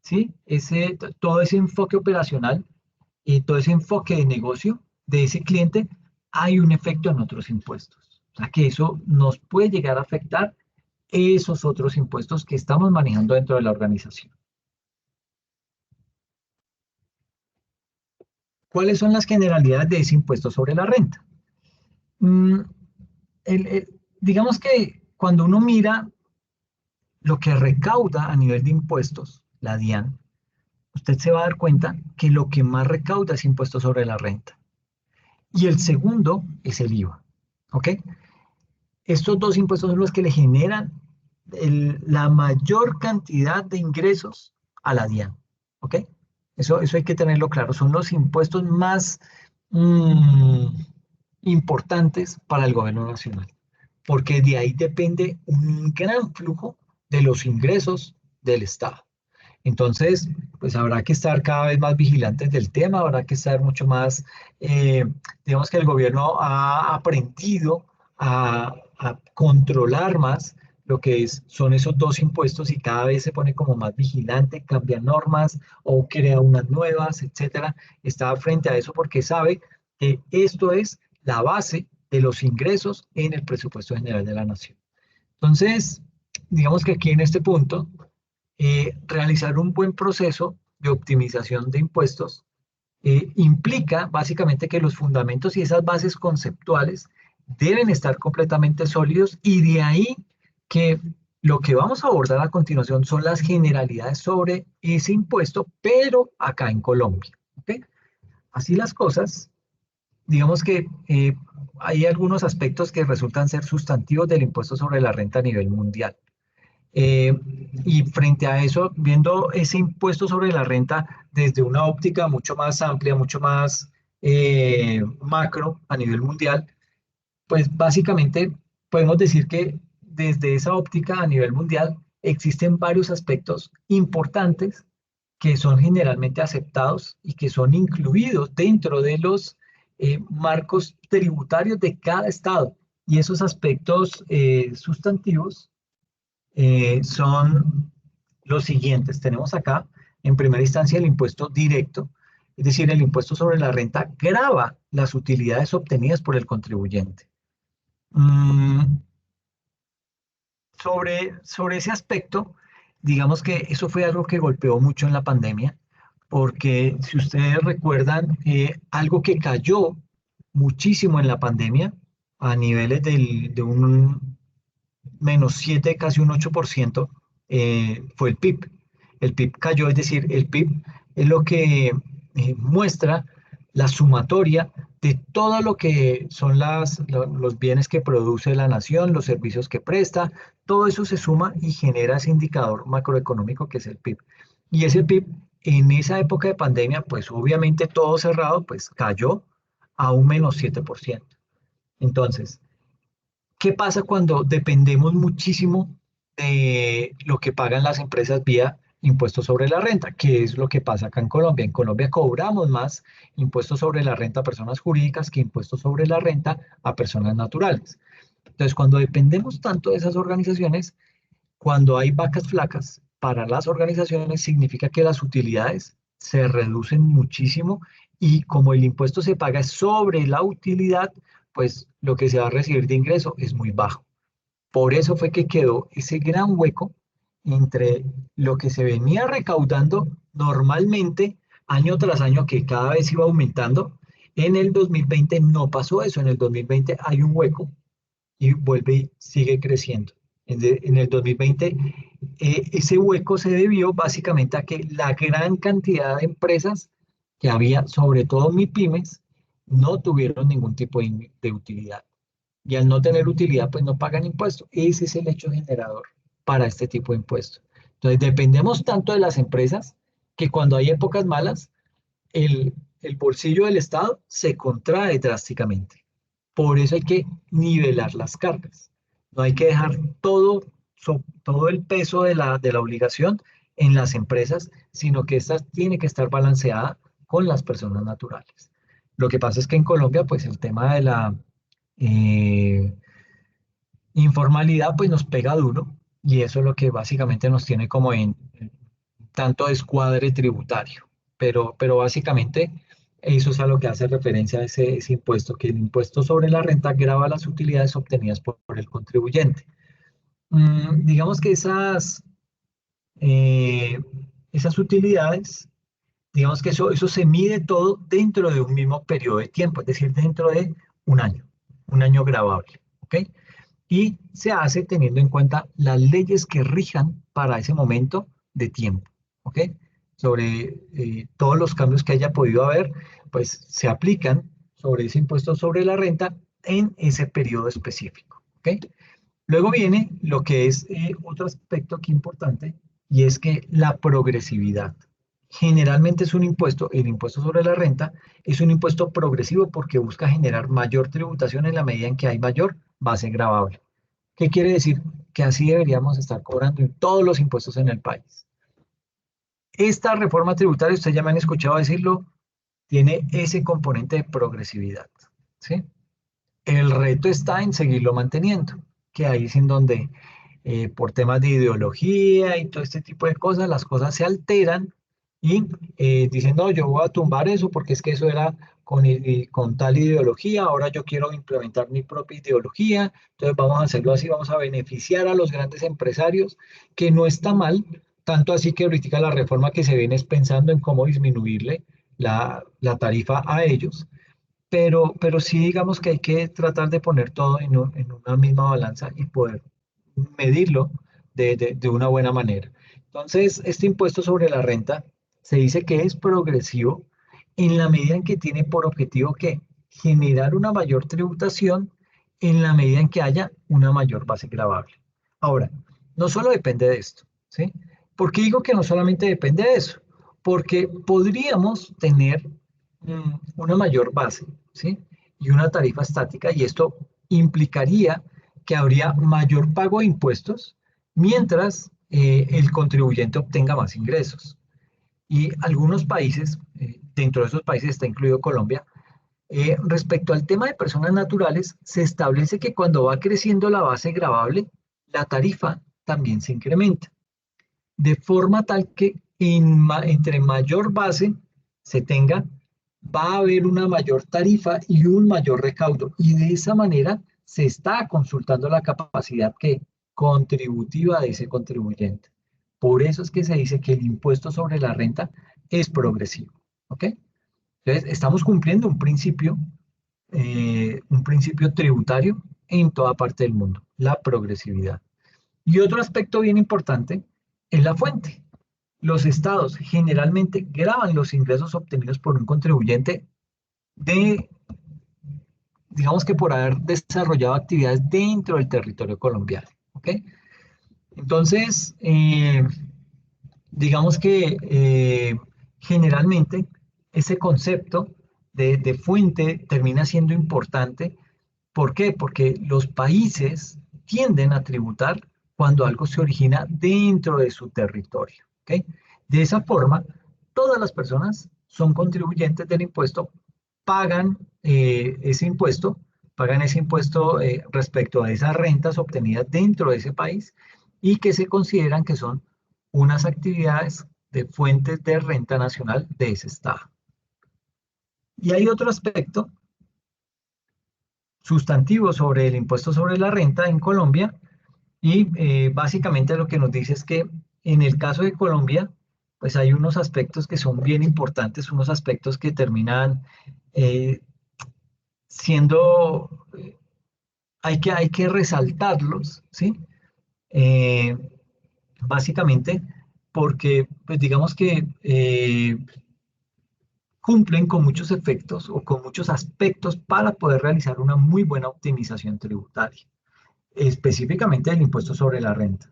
S2: ¿sí? Todo ese enfoque operacional, todo ese enfoque de negocio de ese cliente, hay un efecto en otros impuestos. O sea que eso nos puede llegar a afectar esos otros impuestos que estamos manejando dentro de la organización. ¿Cuáles son las generalidades de ese impuesto sobre la renta? Mm, digamos que cuando uno mira lo que recauda a nivel de impuestos, la DIAN, usted se va a dar cuenta que lo que más recauda es impuesto sobre la renta. Y el segundo es el IVA. ¿Ok? Estos dos impuestos son los que le generan la mayor cantidad de ingresos a la DIAN. ¿Ok? Eso hay que tenerlo claro. Son los impuestos más mm, importantes para el gobierno nacional, porque de ahí depende un gran flujo de los ingresos del Estado. Entonces, pues habrá que estar cada vez más vigilantes del tema, habrá que estar mucho más, eh, digamos que el gobierno ha aprendido a controlar más lo que son esos dos impuestos y cada vez se pone como más vigilante, cambia normas o crea unas nuevas, etcétera. Está frente a eso porque sabe que esto es la base de los ingresos en el presupuesto general de la nación. Entonces, digamos que aquí en este punto realizar un buen proceso de optimización de impuestos implica básicamente que los fundamentos y esas bases conceptuales deben estar completamente sólidos y de ahí que lo que vamos a abordar a continuación son las generalidades sobre ese impuesto, pero acá en Colombia. ¿Ok? Así las cosas, digamos que hay algunos aspectos que resultan ser sustantivos del impuesto sobre la renta a nivel mundial. Eh, y frente a eso, viendo ese impuesto sobre la renta desde una óptica mucho más amplia, mucho más macro a nivel mundial, pues básicamente podemos decir que desde esa óptica a nivel mundial existen varios aspectos importantes que son generalmente aceptados y que son incluidos dentro de los marcos tributarios de cada estado. Y esos aspectos sustantivos son los siguientes. Tenemos acá, en primera instancia, el impuesto directo, es decir, el impuesto sobre la renta grava las utilidades obtenidas por el contribuyente. Mm, sobre ese aspecto, digamos que eso fue algo que golpeó mucho en la pandemia, porque si ustedes recuerdan, algo que cayó muchísimo en la pandemia, a niveles de un -7, casi un 8%, fue el PIB. El PIB cayó, es decir, el PIB es lo que muestra la sumatoria de todo lo que son los bienes que produce la nación, los servicios que presta, todo eso se suma y genera ese indicador macroeconómico que es el PIB. Y ese PIB en esa época de pandemia, pues obviamente todo cerrado, pues cayó a un -7%. Entonces, ¿qué pasa cuando dependemos muchísimo de lo que pagan las empresas vía impuestos sobre la renta? ¿Qué es lo que pasa acá en Colombia? En Colombia cobramos más impuestos sobre la renta a personas jurídicas que impuestos sobre la renta a personas naturales. Entonces, cuando dependemos tanto de esas organizaciones, cuando hay vacas flacas para las organizaciones, significa que las utilidades se reducen muchísimo y como el impuesto se paga sobre la utilidad, pues lo que se va a recibir de ingreso es muy bajo. Por eso fue que quedó ese gran hueco entre lo que se venía recaudando normalmente año tras año, que cada vez iba aumentando. En el 2020 no pasó eso, en el 2020 hay un hueco y vuelve y sigue creciendo. En el 2020, ese hueco se debió básicamente a que la gran cantidad de empresas que había, sobre todo MIPYMES, no tuvieron ningún tipo de utilidad. Y al no tener utilidad, pues no pagan impuestos. Ese es el hecho generador para este tipo de impuestos. Entonces, dependemos tanto de las empresas que cuando hay épocas malas, el bolsillo del Estado se contrae drásticamente. Por eso hay que nivelar las cargas. No hay que dejar todo el peso de la obligación en las empresas, sino que esta tiene que estar balanceada con las personas naturales. Lo que pasa es que en Colombia, pues el tema de la eh, informalidad, pues nos pega duro y eso es lo que básicamente nos tiene como en tanto descuadre tributario. Pero básicamente Eso es a lo que hace referencia a ese impuesto, que el impuesto sobre la renta grava las utilidades obtenidas por el contribuyente. Digamos que eh, esas utilidades, digamos que eso se mide todo dentro de un mismo periodo de tiempo, es decir, dentro de un año gravable, ¿ok? Y se hace teniendo en cuenta las leyes que rijan para ese momento de tiempo, ¿ok? Sobre todos los cambios que haya podido haber, pues se aplican sobre ese impuesto sobre la renta en ese periodo específico, ¿ok? Luego viene lo que es otro aspecto aquí importante y es que la progresividad. Generalmente es un impuesto, el impuesto sobre la renta es un impuesto progresivo porque busca generar mayor tributación en la medida en que hay mayor base gravable. ¿Qué quiere decir? Que así deberíamos estar cobrando en todos los impuestos en el país. Esta reforma tributaria, ustedes ya me han escuchado decirlo, tiene ese componente de progresividad, ¿sí? El reto está en seguirlo manteniendo, que ahí es en donde por temas de ideología y todo este tipo de cosas, las cosas se alteran y dicen, no, yo voy a tumbar eso porque es que eso era con tal ideología, ahora yo quiero implementar mi propia ideología, entonces vamos a hacerlo así, vamos a beneficiar a los grandes empresarios, que no está mal, tanto así que ahorita la reforma que se viene es pensando en cómo disminuirle la tarifa a ellos, pero sí digamos que hay que tratar de poner todo en una misma balanza y poder medirlo de una buena manera. Entonces, este impuesto sobre la renta se dice que es progresivo en la medida en que tiene por objetivo que generar una mayor tributación en la medida en que haya una mayor base gravable. Ahora, no solo depende de esto, ¿sí? ¿Por qué digo que no solamente depende de eso? Porque podríamos tener una mayor base, ¿sí? Y una tarifa estática, y esto implicaría que habría mayor pago de impuestos mientras el contribuyente obtenga más ingresos. Y algunos países, dentro de esos países está incluido Colombia, respecto al tema de personas naturales, se establece que cuando va creciendo la base gravable, la tarifa también se incrementa, de forma tal que entre mayor base se tenga, va a haber una mayor tarifa y un mayor recaudo. Y de esa manera se está consultando la capacidad que contributiva de ese contribuyente. Por eso es que se dice que el impuesto sobre la renta es progresivo. ¿Ok? Entonces, estamos cumpliendo un principio tributario en toda parte del mundo, la progresividad. Y otro aspecto bien importante es la fuente. Los estados generalmente graban los ingresos obtenidos por un contribuyente de, digamos que por haber desarrollado actividades dentro del territorio colombiano. ¿Ok? Entonces, digamos que generalmente ese concepto de fuente termina siendo importante. ¿Por qué? Porque los países tienden a tributar cuando algo se origina dentro de su territorio. ¿Ok? De esa forma, todas las personas son contribuyentes del impuesto, pagan pagan ese impuesto respecto a esas rentas obtenidas dentro de ese país y que se consideran que son unas actividades de fuentes de renta nacional de ese estado. Y hay otro aspecto sustantivo sobre el impuesto sobre la renta en Colombia y básicamente lo que nos dice es que en el caso de Colombia, pues hay unos aspectos que son bien importantes, unos aspectos que terminan eh, siendo, hay que resaltarlos, ¿sí? Eh, básicamente porque, pues digamos que cumplen con muchos efectos o con muchos aspectos para poder realizar una muy buena optimización tributaria, específicamente el impuesto sobre la renta.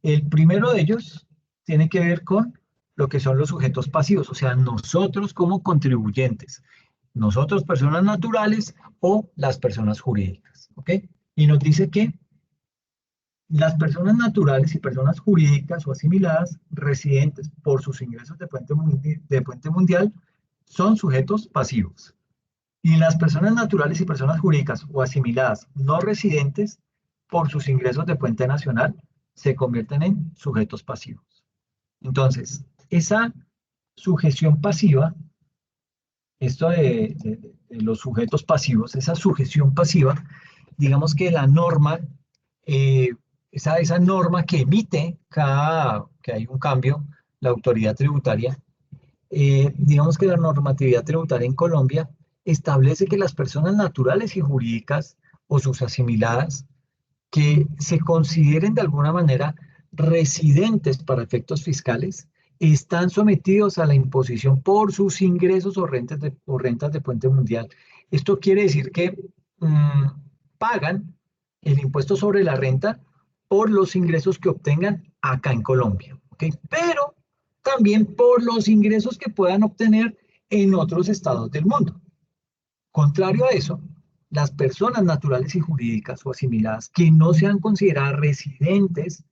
S2: El primero de ellos tiene que ver con lo que son los sujetos pasivos, o sea, nosotros como contribuyentes, nosotros personas naturales o las personas jurídicas, ¿ok? Y nos dice que las personas naturales y personas jurídicas o asimiladas residentes por sus ingresos de fuente mundial son sujetos pasivos. Y las personas naturales y personas jurídicas o asimiladas no residentes por sus ingresos de fuente nacional se convierten en sujetos pasivos. Entonces, esa sujeción pasiva esto de los sujetos pasivos, esa sujeción pasiva, digamos que la norma, eh, esa norma que emite cada que hay un cambio, la autoridad tributaria, digamos que la normatividad tributaria en Colombia establece que las personas naturales y jurídicas o sus asimiladas que se consideren de alguna manera residentes para efectos fiscales están sometidos a la imposición por sus ingresos o rentas de fuente mundial. Esto quiere decir que mmm, pagan el impuesto sobre la renta por los ingresos que obtengan acá en Colombia, ¿ok? Pero también por los ingresos que puedan obtener en otros estados del mundo. Contrario a eso, las personas naturales y jurídicas o asimiladas que no sean consideradas residentes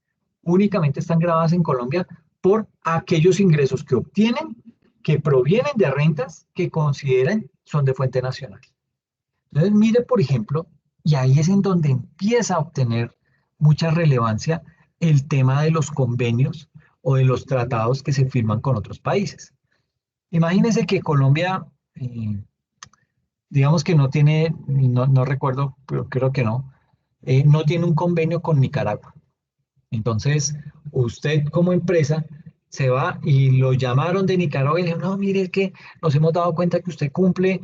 S2: únicamente están grabadas en Colombia por aquellos ingresos que obtienen que provienen de rentas que consideren son de fuente nacional. Entonces, mire, por ejemplo, y ahí es en donde empieza a obtener mucha relevancia el tema de los convenios o de los tratados que se firman con otros países. Imagínense que Colombia, digamos que no tiene, no recuerdo, pero creo que no, no tiene un convenio con Nicaragua. Entonces, usted como empresa se va y lo llamaron de Nicaragua y le dijeron, no, mire, es que nos hemos dado cuenta que usted cumple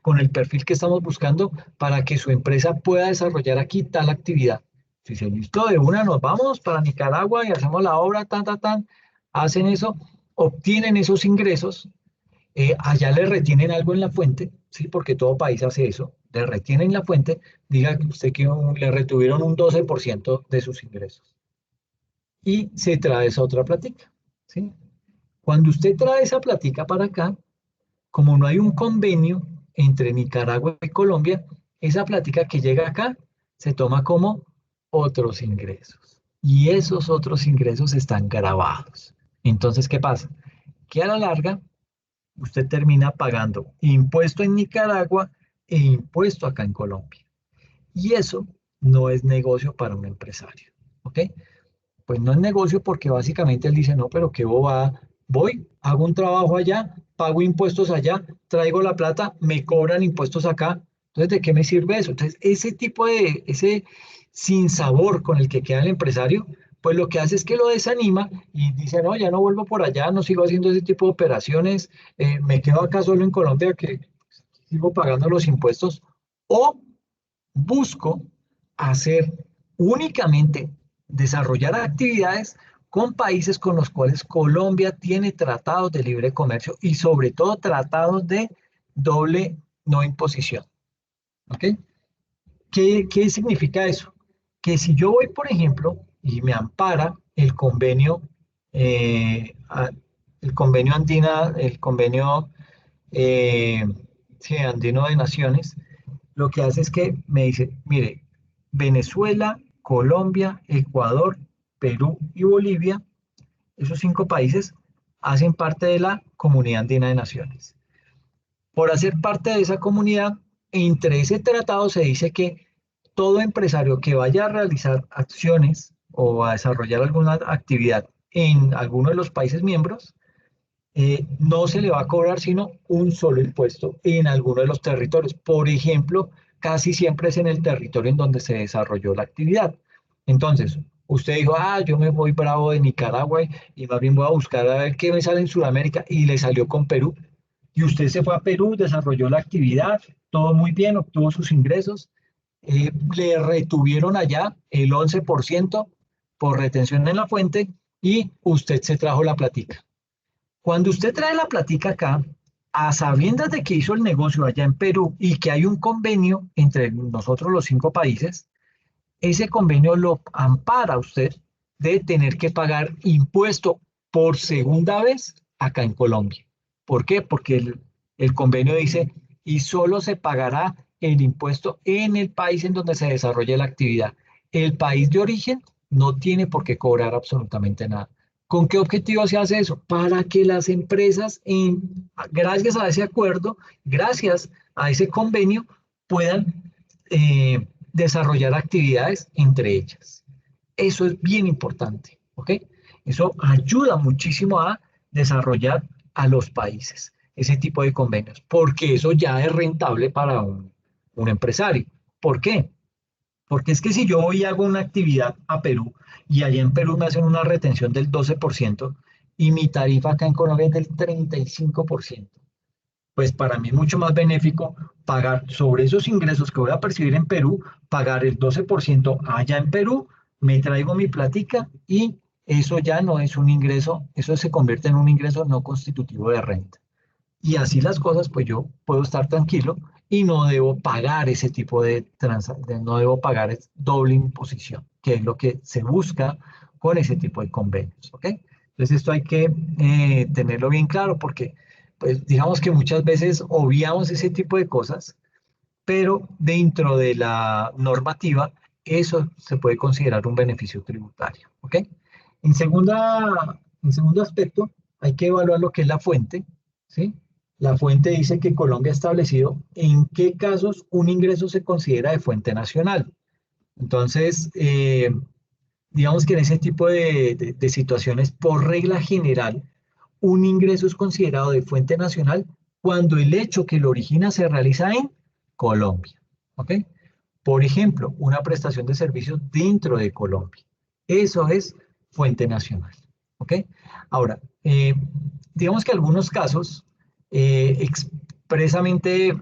S2: con el perfil que estamos buscando para que su empresa pueda desarrollar aquí tal actividad. Si se listo de una, nos vamos para Nicaragua y hacemos la obra, hacen eso, obtienen esos ingresos, allá le retienen algo en la fuente, ¿sí? Porque todo país hace eso, le retienen la fuente, diga que usted que le retuvieron un 12% de sus ingresos y se trae esa otra platica, ¿sí? Cuando usted trae esa platica para acá, como no hay un convenio entre Nicaragua y Colombia, esa platica que llega acá se toma como otros ingresos. Y esos otros ingresos están grabados. Entonces, ¿qué pasa? Que a la larga usted termina pagando impuesto en Nicaragua e impuesto acá en Colombia. Y eso no es negocio para un empresario. ¿Ok? Pues no es negocio porque básicamente él dice, no, pero qué bobada, voy, hago un trabajo allá, pago impuestos allá, traigo la plata, me cobran impuestos acá. Entonces, ¿de qué me sirve eso? Entonces, ese sinsabor con el que queda el empresario, pues lo que hace es que lo desanima y dice, no, ya no vuelvo por allá, no sigo haciendo ese tipo de operaciones, me quedo acá solo en Colombia que sigo pagando los impuestos o busco hacer únicamente desarrollar actividades con países con los cuales Colombia tiene tratados de libre comercio y sobre todo tratados de doble no imposición. ¿Ok? ¿Qué significa eso? Que si yo voy, por ejemplo, y me ampara eh, el convenio andina, el convenio eh, sí, andino de naciones, lo que hace es que me dice, mire, Venezuela, Colombia, Ecuador, Perú y Bolivia, esos 5 países hacen parte de la Comunidad Andina de Naciones. Por hacer parte de esa comunidad, entre ese tratado se dice que todo empresario que vaya a realizar acciones o a desarrollar alguna actividad en alguno de los países miembros, no se le va a cobrar sino un solo impuesto en alguno de los territorios. Por ejemplo, casi siempre es en el territorio en donde se desarrolló la actividad. Entonces, usted dijo, yo me voy bravo de Nicaragua y más bien voy a buscar a ver qué me sale en Sudamérica y le salió con Perú. Y usted se fue a Perú, desarrolló la actividad, todo muy bien, obtuvo sus ingresos, le retuvieron allá el 11% por retención en la fuente y usted se trajo la platica. Cuando usted trae la platica acá, a sabiendas de que hizo el negocio allá en Perú y que hay un convenio entre nosotros los 5 países, ese convenio lo ampara a usted de tener que pagar impuesto por segunda vez acá en Colombia. ¿Por qué? Porque el convenio dice, y solo se pagará el impuesto en el país en donde se desarrolle la actividad. El país de origen no tiene por qué cobrar absolutamente nada. ¿Con qué objetivo se hace eso? Para que las empresas, gracias a ese acuerdo, gracias a ese convenio, puedan desarrollar actividades entre ellas. Eso es bien importante, ¿ok? Eso ayuda muchísimo a desarrollar a los países. ese tipo de convenios, porque eso ya es rentable para un empresario. ¿Por qué? Porque es que si yo voy y hago una actividad a Perú y allá en Perú me hacen una retención del 12% y mi tarifa acá en Colombia es del 35%, pues para mí es mucho más benéfico pagar sobre esos ingresos que voy a percibir en Perú, pagar el 12% allá en Perú, me traigo mi platica y eso ya no es un ingreso, eso se convierte en un ingreso no constitutivo de renta. Y así las cosas, pues yo puedo estar tranquilo y no debo pagar ese tipo de transacciones, no debo pagar doble imposición, que es lo que se busca con ese tipo de convenios, ¿ok? Entonces esto hay que tenerlo bien claro porque, pues digamos que muchas veces obviamos ese tipo de cosas, pero dentro de la normativa eso se puede considerar un beneficio tributario, ¿ok? En segundo aspecto, hay que evaluar lo que es la fuente, ¿sí? La fuente dice que Colombia ha establecido en qué casos un ingreso se considera de fuente nacional. Entonces, digamos que en ese tipo de situaciones, por regla general, un ingreso es considerado de fuente nacional cuando el hecho que lo origina se realiza en Colombia. ¿Ok? Por ejemplo, una prestación de servicios dentro de Colombia. Eso es fuente nacional. ¿Ok? Ahora, digamos que algunos casos expresamente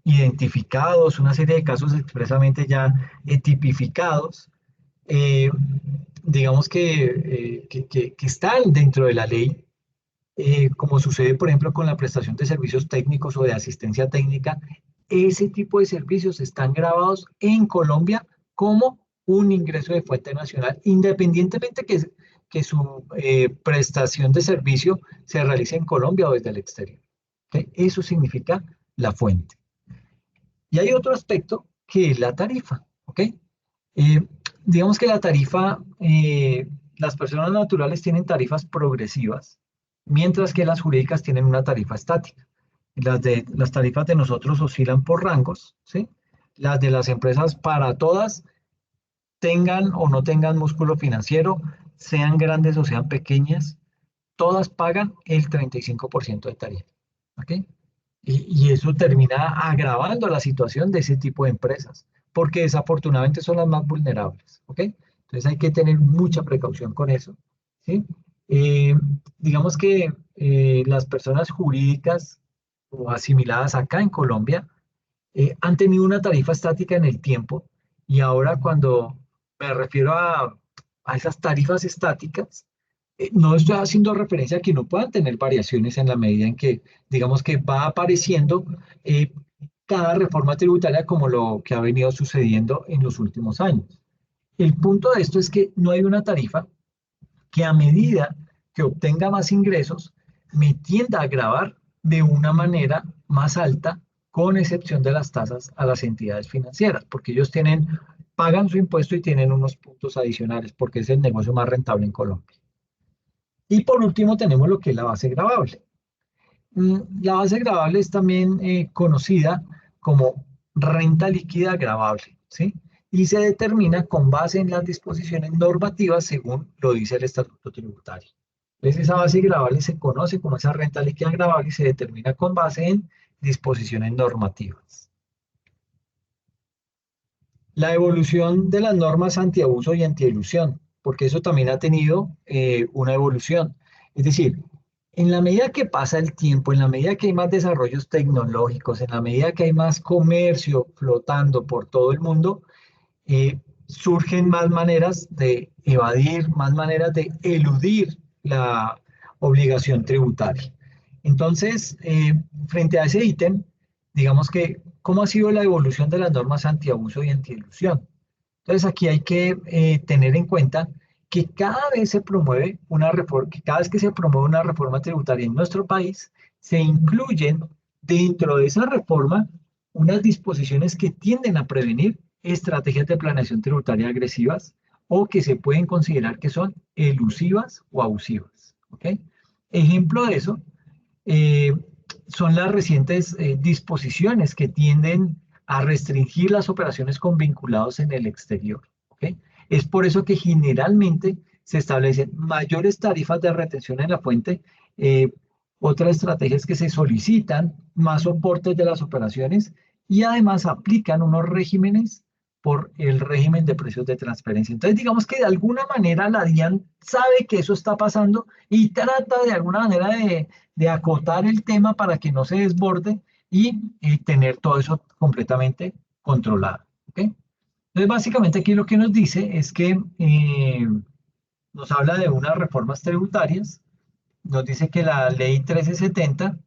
S2: identificados, una serie de casos expresamente ya tipificados, eh, digamos que están dentro de la ley, como sucede, por ejemplo, con la prestación de servicios técnicos o de asistencia técnica. Ese tipo de servicios están grabados en Colombia como un ingreso de fuente nacional, independientemente que su prestación de servicio se realice en Colombia o desde el exterior. ¿Ok? Eso significa la fuente. Y hay otro aspecto que es la tarifa. ¿Ok? Digamos que la tarifa, las personas naturales tienen tarifas progresivas, mientras que las jurídicas tienen una tarifa estática. Las tarifas de nosotros oscilan por rangos, ¿sí? Las de las empresas para todas, tengan o no tengan músculo financiero, sean grandes o sean pequeñas, todas pagan el 35% de tarifa. ¿Ok? Y eso termina agravando la situación de ese tipo de empresas, porque desafortunadamente son las más vulnerables. ¿Ok? Entonces hay que tener mucha precaución con eso. ¿Sí? Eh, digamos que las personas jurídicas o asimiladas acá en Colombia han tenido una tarifa estática en el tiempo y ahora cuando me refiero a esas tarifas estáticas, no estoy haciendo referencia a que no puedan tener variaciones en la medida en que, digamos que va apareciendo cada reforma tributaria como lo que ha venido sucediendo en los últimos años. El punto de esto es que no hay una tarifa que a medida que obtenga más ingresos me tienda a grabar de una manera más alta, con excepción de las tasas a las entidades financieras, porque ellos pagan su impuesto y tienen unos puntos adicionales, porque es el negocio más rentable en Colombia. Y por último tenemos lo que es la base gravable. La base gravable es también conocida como renta líquida gravable, ¿sí? Y se determina con base en las disposiciones normativas según lo dice el Estatuto Tributario. Entonces, esa base gravable se conoce como esa renta líquida gravable y se determina con base en disposiciones normativas. La evolución de las normas antiabuso y antielusión, porque eso también ha tenido una evolución. Es decir, en la medida que pasa el tiempo, en la medida que hay más desarrollos tecnológicos, en la medida que hay más comercio flotando por todo el mundo, surgen más maneras de evadir, más maneras de eludir la obligación tributaria. Entonces, frente a ese ítem, digamos que, ¿cómo ha sido la evolución de las normas antiabuso y antielusión? Entonces, aquí hay que tener en cuenta que cada vez se promueve una reforma, que cada vez que se promueve una reforma tributaria en nuestro país, se incluyen dentro de esa reforma unas disposiciones que tienden a prevenir estrategias de planeación tributaria agresivas o que se pueden considerar que son elusivas o abusivas. ¿Ok? Ejemplo de eso eh, son las recientes disposiciones que tienden a restringir las operaciones con vinculados en el exterior. ¿Ok? Es por eso que generalmente se establecen mayores tarifas de retención en la fuente, Otra estrategia es que se solicitan más soportes de las operaciones y además aplican unos regímenes por el régimen de precios de transferencia. Entonces, digamos que de alguna manera la DIAN sabe que eso está pasando y trata de alguna manera de acotar el tema para que no se desborde y tener todo eso completamente controlado. ¿Ok? Entonces, básicamente aquí lo que nos dice es que nos habla de unas reformas tributarias, nos dice que la ley 1370,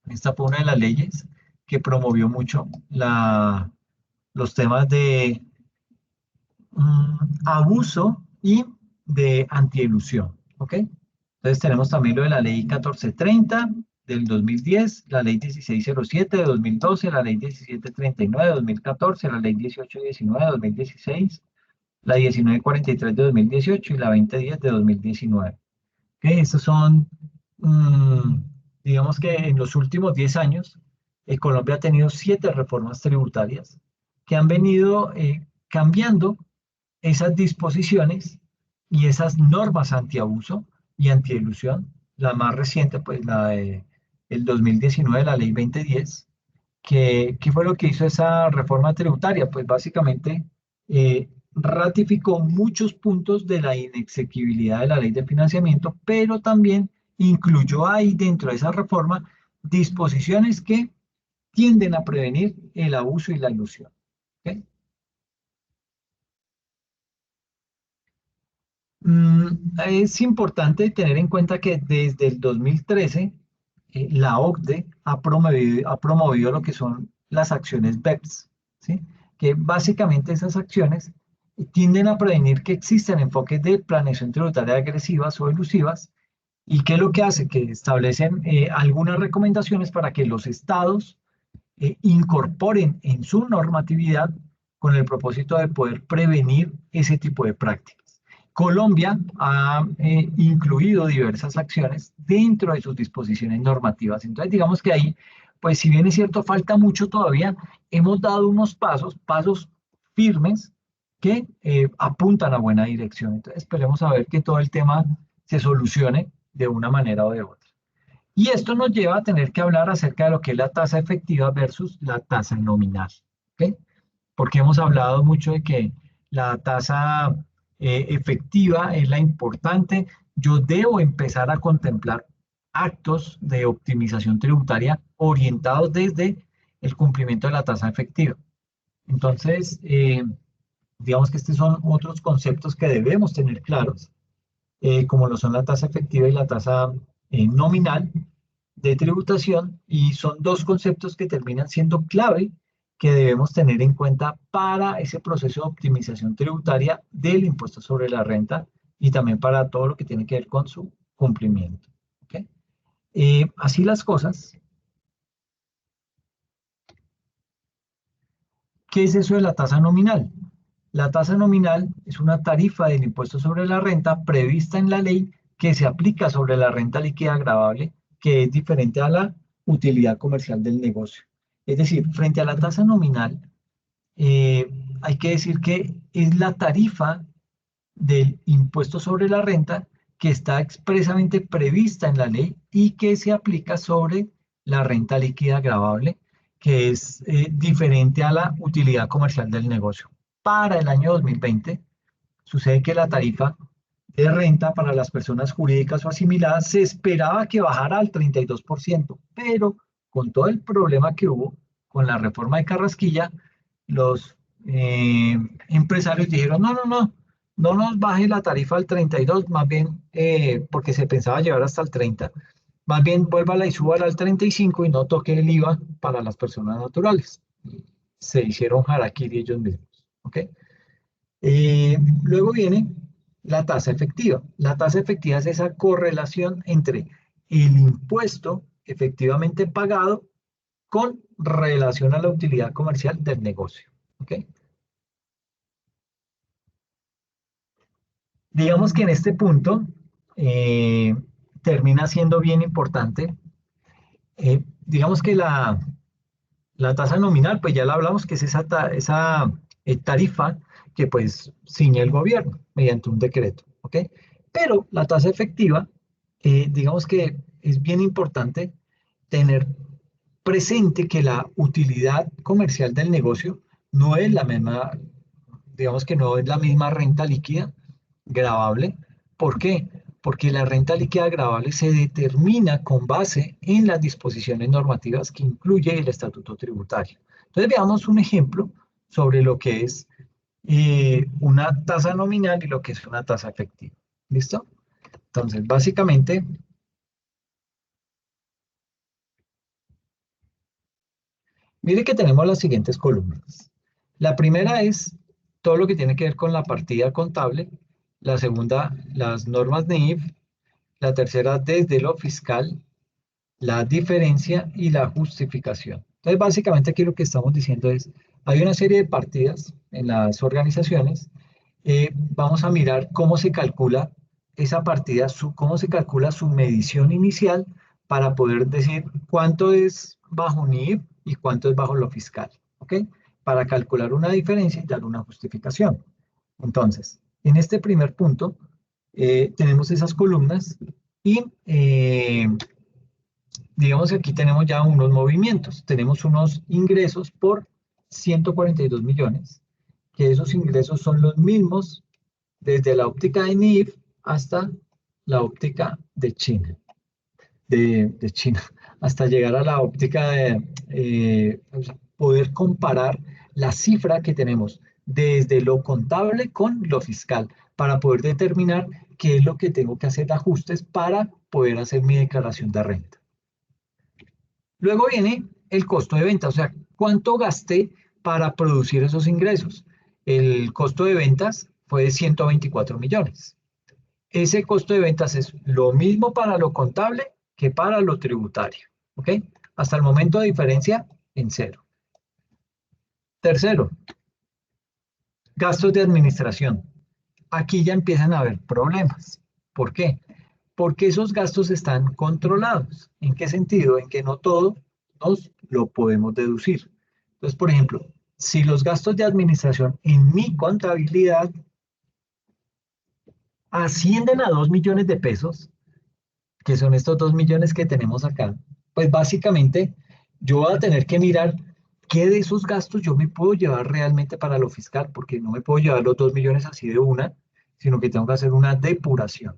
S2: esta fue una de las leyes que promovió mucho los temas de abuso y de antielusión, ¿ok? Entonces tenemos también lo de la ley 1430 del 2010, la ley 1607 de 2012, la ley 1739 de 2014, la ley 1819 de 2016, la 1943 de 2018 y la 2010 de 2019. ¿Ok? Estos son, mm, digamos que en los últimos 10 años, Colombia ha tenido 7 reformas tributarias que han venido cambiando esas disposiciones y esas normas antiabuso y antielusión. La más reciente, pues la de el 2019, la ley 2010, ¿qué fue lo que hizo esa reforma tributaria? Pues básicamente ratificó muchos puntos de la inexequibilidad de la ley de financiamiento, pero también incluyó ahí dentro de esa reforma disposiciones que tienden a prevenir el abuso y la ilusión. ¿Ok? Es importante tener en cuenta que desde el 2013 la OCDE ha promovido lo que son las acciones BEPS, ¿sí? Que básicamente esas acciones tienden a prevenir que existan enfoques de planeación tributaria agresivas o elusivas. ¿Y qué es lo que hace? Que establecen algunas recomendaciones para que los estados incorporen en su normatividad con el propósito de poder prevenir ese tipo de prácticas. Colombia ha incluido diversas acciones dentro de sus disposiciones normativas. Entonces, digamos que ahí, pues si bien es cierto, falta mucho todavía, hemos dado unos pasos firmes que apuntan a buena dirección. Entonces, esperemos a ver que todo el tema se solucione de una manera o de otra. Y esto nos lleva a tener que hablar acerca de lo que es la tasa efectiva versus la tasa nominal. ¿Ok? Porque hemos hablado mucho de que la tasa efectiva es la importante. Yo debo empezar a contemplar actos de optimización tributaria orientados desde el cumplimiento de la tasa efectiva. Entonces, digamos que estos son otros conceptos que debemos tener claros, como lo son la tasa efectiva y la tasa nominal de tributación, y son dos conceptos que terminan siendo clave que debemos tener en cuenta para ese proceso de optimización tributaria del impuesto sobre la renta y también para todo lo que tiene que ver con su cumplimiento. ¿Ok? Así las cosas, ¿qué es eso de la tasa nominal? La tasa nominal es una tarifa del impuesto sobre la renta prevista en la ley que se aplica sobre la renta líquida gravable, que es diferente a la utilidad comercial del negocio. Es decir, frente a la tasa nominal, eh, hay que decir que es la tarifa del impuesto sobre la renta que está expresamente prevista en la ley y que se aplica sobre la renta líquida gravable, que es diferente a la utilidad comercial del negocio. Para el año 2020, sucede que la tarifa de renta para las personas jurídicas o asimiladas se esperaba que bajara al 32%, pero con todo el problema que hubo con la reforma de Carrasquilla, los empresarios dijeron, no, no, no, no nos baje la tarifa al 32, más bien, porque se pensaba llevar hasta el 30, más bien vuélvala y súbala al 35 y no toque el IVA para las personas naturales. Se hicieron harakiri ellos mismos, ¿ok? Luego viene la tasa efectiva. La tasa efectiva es esa correlación entre el impuesto efectivamente pagado con relación a la utilidad comercial del negocio. ¿Ok? Digamos que en este punto eh, termina siendo bien importante. Digamos que la tasa nominal, pues ya la hablamos, que es esa tarifa que pues ciñe el gobierno mediante un decreto, ¿ok? Pero la tasa efectiva, digamos que es bien importante tener presente que la utilidad comercial del negocio no es la misma, digamos que no es la misma renta líquida gravable. ¿Por qué? Porque la renta líquida gravable se determina con base en las disposiciones normativas que incluye el estatuto tributario. Entonces veamos un ejemplo sobre lo que es una tasa nominal y lo que es una tasa efectiva. ¿Listo? Entonces, básicamente, mire que tenemos las siguientes columnas. La primera es todo lo que tiene que ver con la partida contable. La segunda, las normas NIF. La tercera, desde lo fiscal, la diferencia y la justificación. Entonces, básicamente aquí lo que estamos diciendo es, hay una serie de partidas en las organizaciones. Vamos a mirar cómo se calcula esa partida, cómo se calcula su medición inicial para poder decir cuánto es bajo NIF y cuánto es bajo lo fiscal, ¿ok? Para calcular una diferencia y dar una justificación. Entonces, en este primer punto, tenemos esas columnas y digamos que aquí tenemos ya unos movimientos. Tenemos unos ingresos por 142 millones, que esos ingresos son los mismos desde la óptica de NIF hasta la óptica de China, de China, hasta llegar a la óptica de o sea, poder comparar la cifra que tenemos desde lo contable con lo fiscal para poder determinar qué es lo que tengo que hacer de ajustes para poder hacer mi declaración de renta. Luego viene el costo de venta, o sea, cuánto gasté para producir esos ingresos. El costo de ventas fue de 124 millones. Ese costo de ventas es lo mismo para lo contable que para lo tributario. ¿Ok? Hasta el momento de diferencia en cero. Tercero, gastos de administración. Aquí ya empiezan a haber problemas. ¿Por qué? Porque esos gastos están controlados. ¿En qué sentido? En que no todo nos lo podemos deducir. Entonces, por ejemplo, si los gastos de administración en mi contabilidad ascienden a 2 millones de pesos, que son estos 2 millones que tenemos acá, pues básicamente yo voy a tener que mirar qué de esos gastos yo me puedo llevar realmente para lo fiscal, porque no me puedo llevar los 2 millones así de una, sino que tengo que hacer una depuración.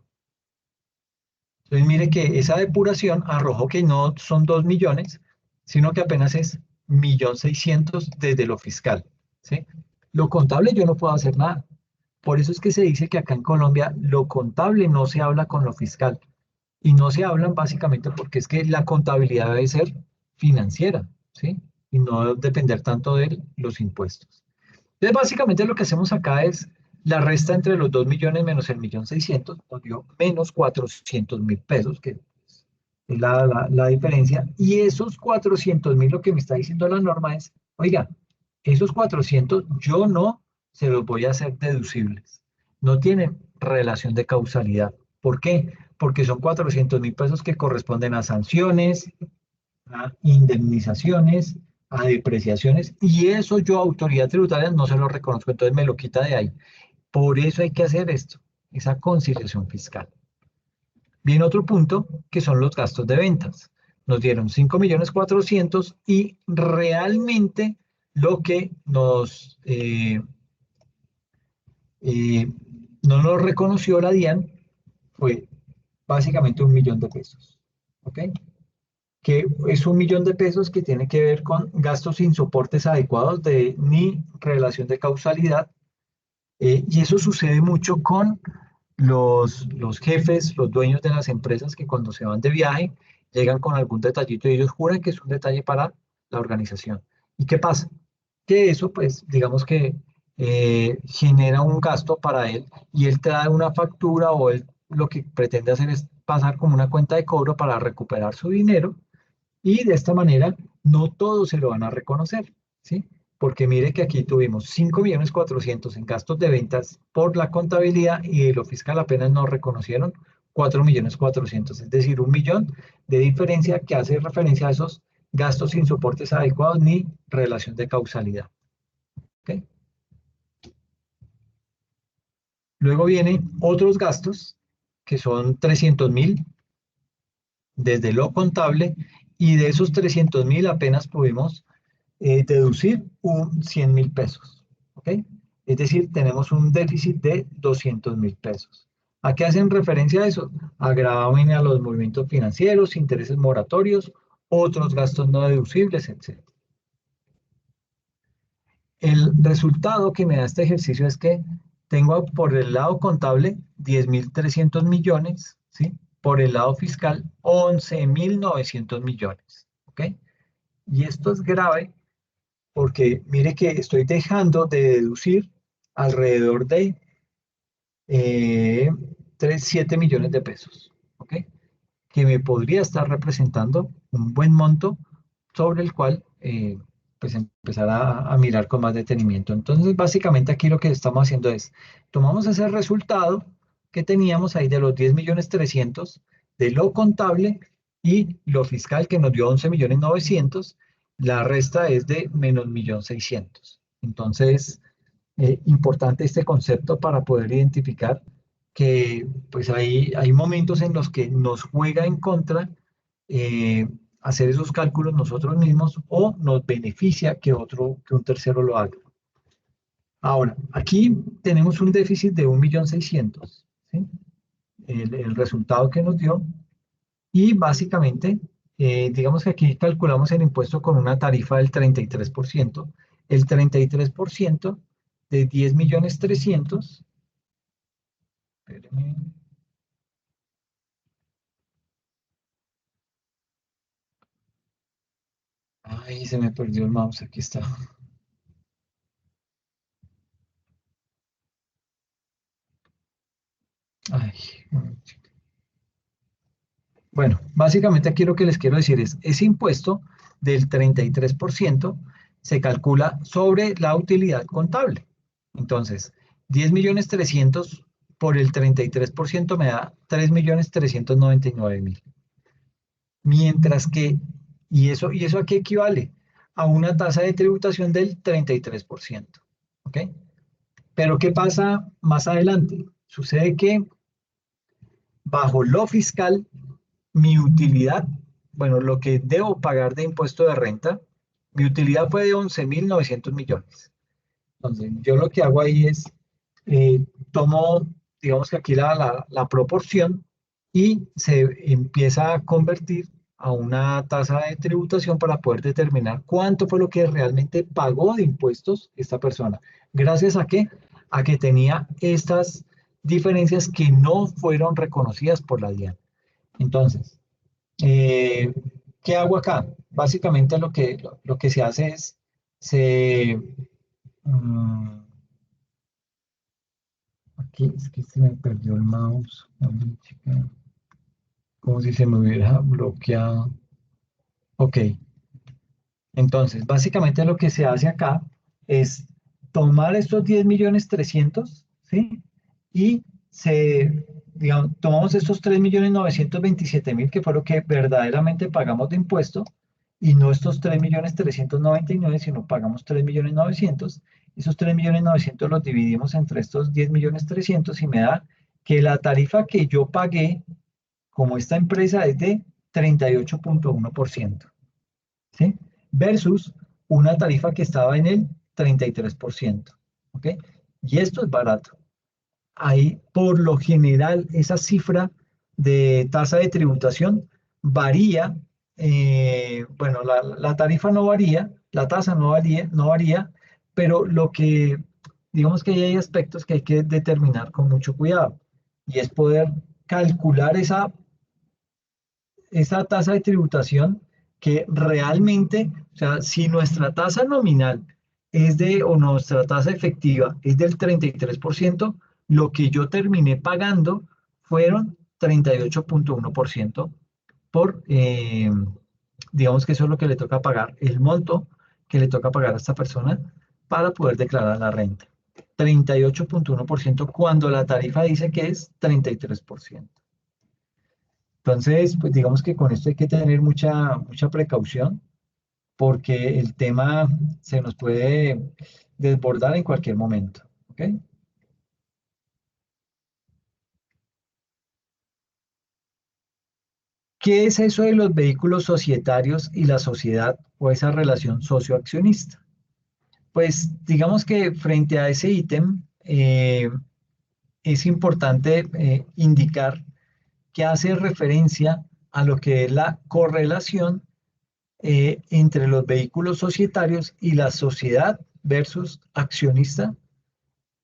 S2: Entonces mire que esa depuración arrojó que no son 2 millones, sino que apenas es 1.600.000 desde lo fiscal, ¿sí? Lo contable yo no puedo hacer nada. Por eso es que se dice que acá en Colombia lo contable no se habla con lo fiscal. Y no se hablan básicamente porque es que la contabilidad debe ser financiera, ¿sí? Y no depender tanto de los impuestos. Entonces, básicamente lo que hacemos acá es la resta entre los 2 millones menos el 1.600.000, nos dio menos 400.000 pesos, que es la diferencia. Y esos 400.000, lo que me está diciendo la norma es, oiga, esos 400 yo no se los voy a hacer deducibles. No tienen relación de causalidad. ¿Por qué? Porque son 400.000 pesos que corresponden a sanciones, a indemnizaciones, a depreciaciones, y eso yo, autoridad tributaria, no se lo reconozco, entonces me lo quita de ahí. Por eso hay que hacer esto, esa conciliación fiscal. Viene otro punto, que son los gastos de ventas. Nos dieron 5.400.000 y realmente lo que eh, no nos reconoció la DIAN fue básicamente 1 millón de pesos. ¿Ok? Que es 1 millón de pesos que tiene que ver con gastos sin soportes adecuados de ni relación de causalidad. Y eso sucede mucho con los jefes, los dueños de las empresas que cuando se van de viaje llegan con algún detallito y ellos juran que es un detalle para la organización. ¿Y qué pasa? Que eso, pues, digamos que genera un gasto para él y él te da una factura o él lo que pretende hacer es pasar como una cuenta de cobro para recuperar su dinero y de esta manera no todos se lo van a reconocer, ¿sí? Porque mire que aquí tuvimos 5.400.000 en gastos de ventas por la contabilidad y lo fiscal apenas nos reconocieron 4.400.000, es decir, 1 millón de diferencia que hace referencia a esos gastos sin soportes adecuados ni relación de causalidad. ¿Ok? Luego vienen otros gastos que son 300.000 desde lo contable y de esos 300.000 apenas pudimos deducir 100.000 pesos. ¿Ok? Es decir, tenemos un déficit de 200.000 pesos. ¿A qué hacen referencia a eso? A gravamen a los movimientos financieros, intereses moratorios, otros gastos no deducibles, etc. El resultado que me da este ejercicio es que tengo por el lado contable 10.300 millones, ¿sí? Por el lado fiscal 11.900 millones, ¿ok? Y esto es grave porque mire que estoy dejando de deducir alrededor de 7 millones de pesos, ¿ok? Que me podría estar representando un buen monto sobre el cual pues empezar a mirar con más detenimiento. Entonces, básicamente aquí lo que estamos haciendo es, tomamos ese resultado que teníamos ahí de los 10.300.000 de lo contable y lo fiscal que nos dio 11.900.000, la resta es de menos 1.600.000. Entonces, importante este concepto para poder identificar que pues hay momentos en los que nos juega en contra eh, hacer esos cálculos nosotros mismos o nos beneficia que un tercero lo haga. Ahora, aquí tenemos un déficit de 1.600.000, ¿sí? El resultado que nos dio y básicamente, digamos que aquí calculamos el impuesto con una tarifa del 33%. El 33% de 10.300.000, espéreme, ay, se me perdió el mouse, aquí está. Ay, bueno, básicamente aquí lo que les quiero decir es, ese impuesto del 33% se calcula sobre la utilidad contable. Entonces, 10.300.000 por el 33% me da 3.399.000. Mientras que, ¿y eso a qué equivale? A una tasa de tributación del 33%. ¿Ok? Pero ¿qué pasa más adelante? Sucede que bajo lo fiscal, mi utilidad, bueno, lo que debo pagar de impuesto de renta, mi utilidad fue de 11.900 millones. Entonces, yo lo que hago ahí es, tomo, digamos que aquí la proporción y se empieza a convertir a una tasa de tributación para poder determinar cuánto fue lo que realmente pagó de impuestos esta persona. ¿Gracias a qué? A que tenía estas diferencias que no fueron reconocidas por la DIAN. Entonces, eh, ¿qué hago acá? Básicamente lo que se hace es, se, mm, aquí es que se me perdió el mouse. Ay, chica, como si se me hubiera bloqueado. Ok, entonces básicamente lo que se hace acá es tomar estos 10.300.000, ¿sí? Y digamos, tomamos estos 3.927.000 que fue lo que verdaderamente pagamos de impuesto, y no estos 3.399.000, sino pagamos 3.900.000. Esos 3.900.000 los dividimos entre estos 10.300.000 y me da que la tarifa que yo pagué como esta empresa es de 38.1%, ¿sí? Versus una tarifa que estaba en el 33%, ¿ok? Y esto es barato. Ahí, por lo general, esa cifra de tasa de tributación varía. Bueno, la tarifa no varía, la tasa no varía, pero lo que, digamos que hay aspectos que hay que determinar con mucho cuidado, y es poder calcular esa tasa de tributación que realmente, o sea, si nuestra tasa nominal o nuestra tasa efectiva es del 33%, lo que yo terminé pagando fueron 38.1% digamos que eso es lo que le toca pagar, el monto que le toca pagar a esta persona para poder declarar la renta. 38.1% cuando la tarifa dice que es 33%. Entonces, pues digamos que con esto hay que tener mucha precaución porque el tema se nos puede desbordar en cualquier momento. ¿Ok? ¿Qué es eso de los vehículos societarios y la sociedad o esa relación socioaccionista? Pues digamos que frente a ese ítem es importante indicar que hace referencia a lo que es la correlación entre los vehículos societarios y la sociedad versus accionista,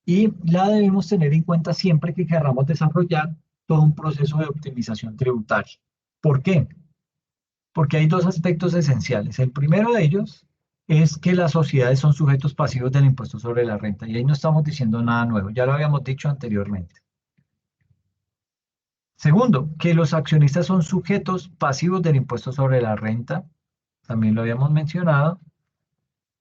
S2: y la debemos tener en cuenta siempre que queramos desarrollar todo un proceso de optimización tributaria. ¿Por qué? Porque hay dos aspectos esenciales. El primero de ellos es que las sociedades son sujetos pasivos del impuesto sobre la renta, y ahí no estamos diciendo nada nuevo, ya lo habíamos dicho anteriormente. Segundo, que los accionistas son sujetos pasivos del impuesto sobre la renta, también lo habíamos mencionado.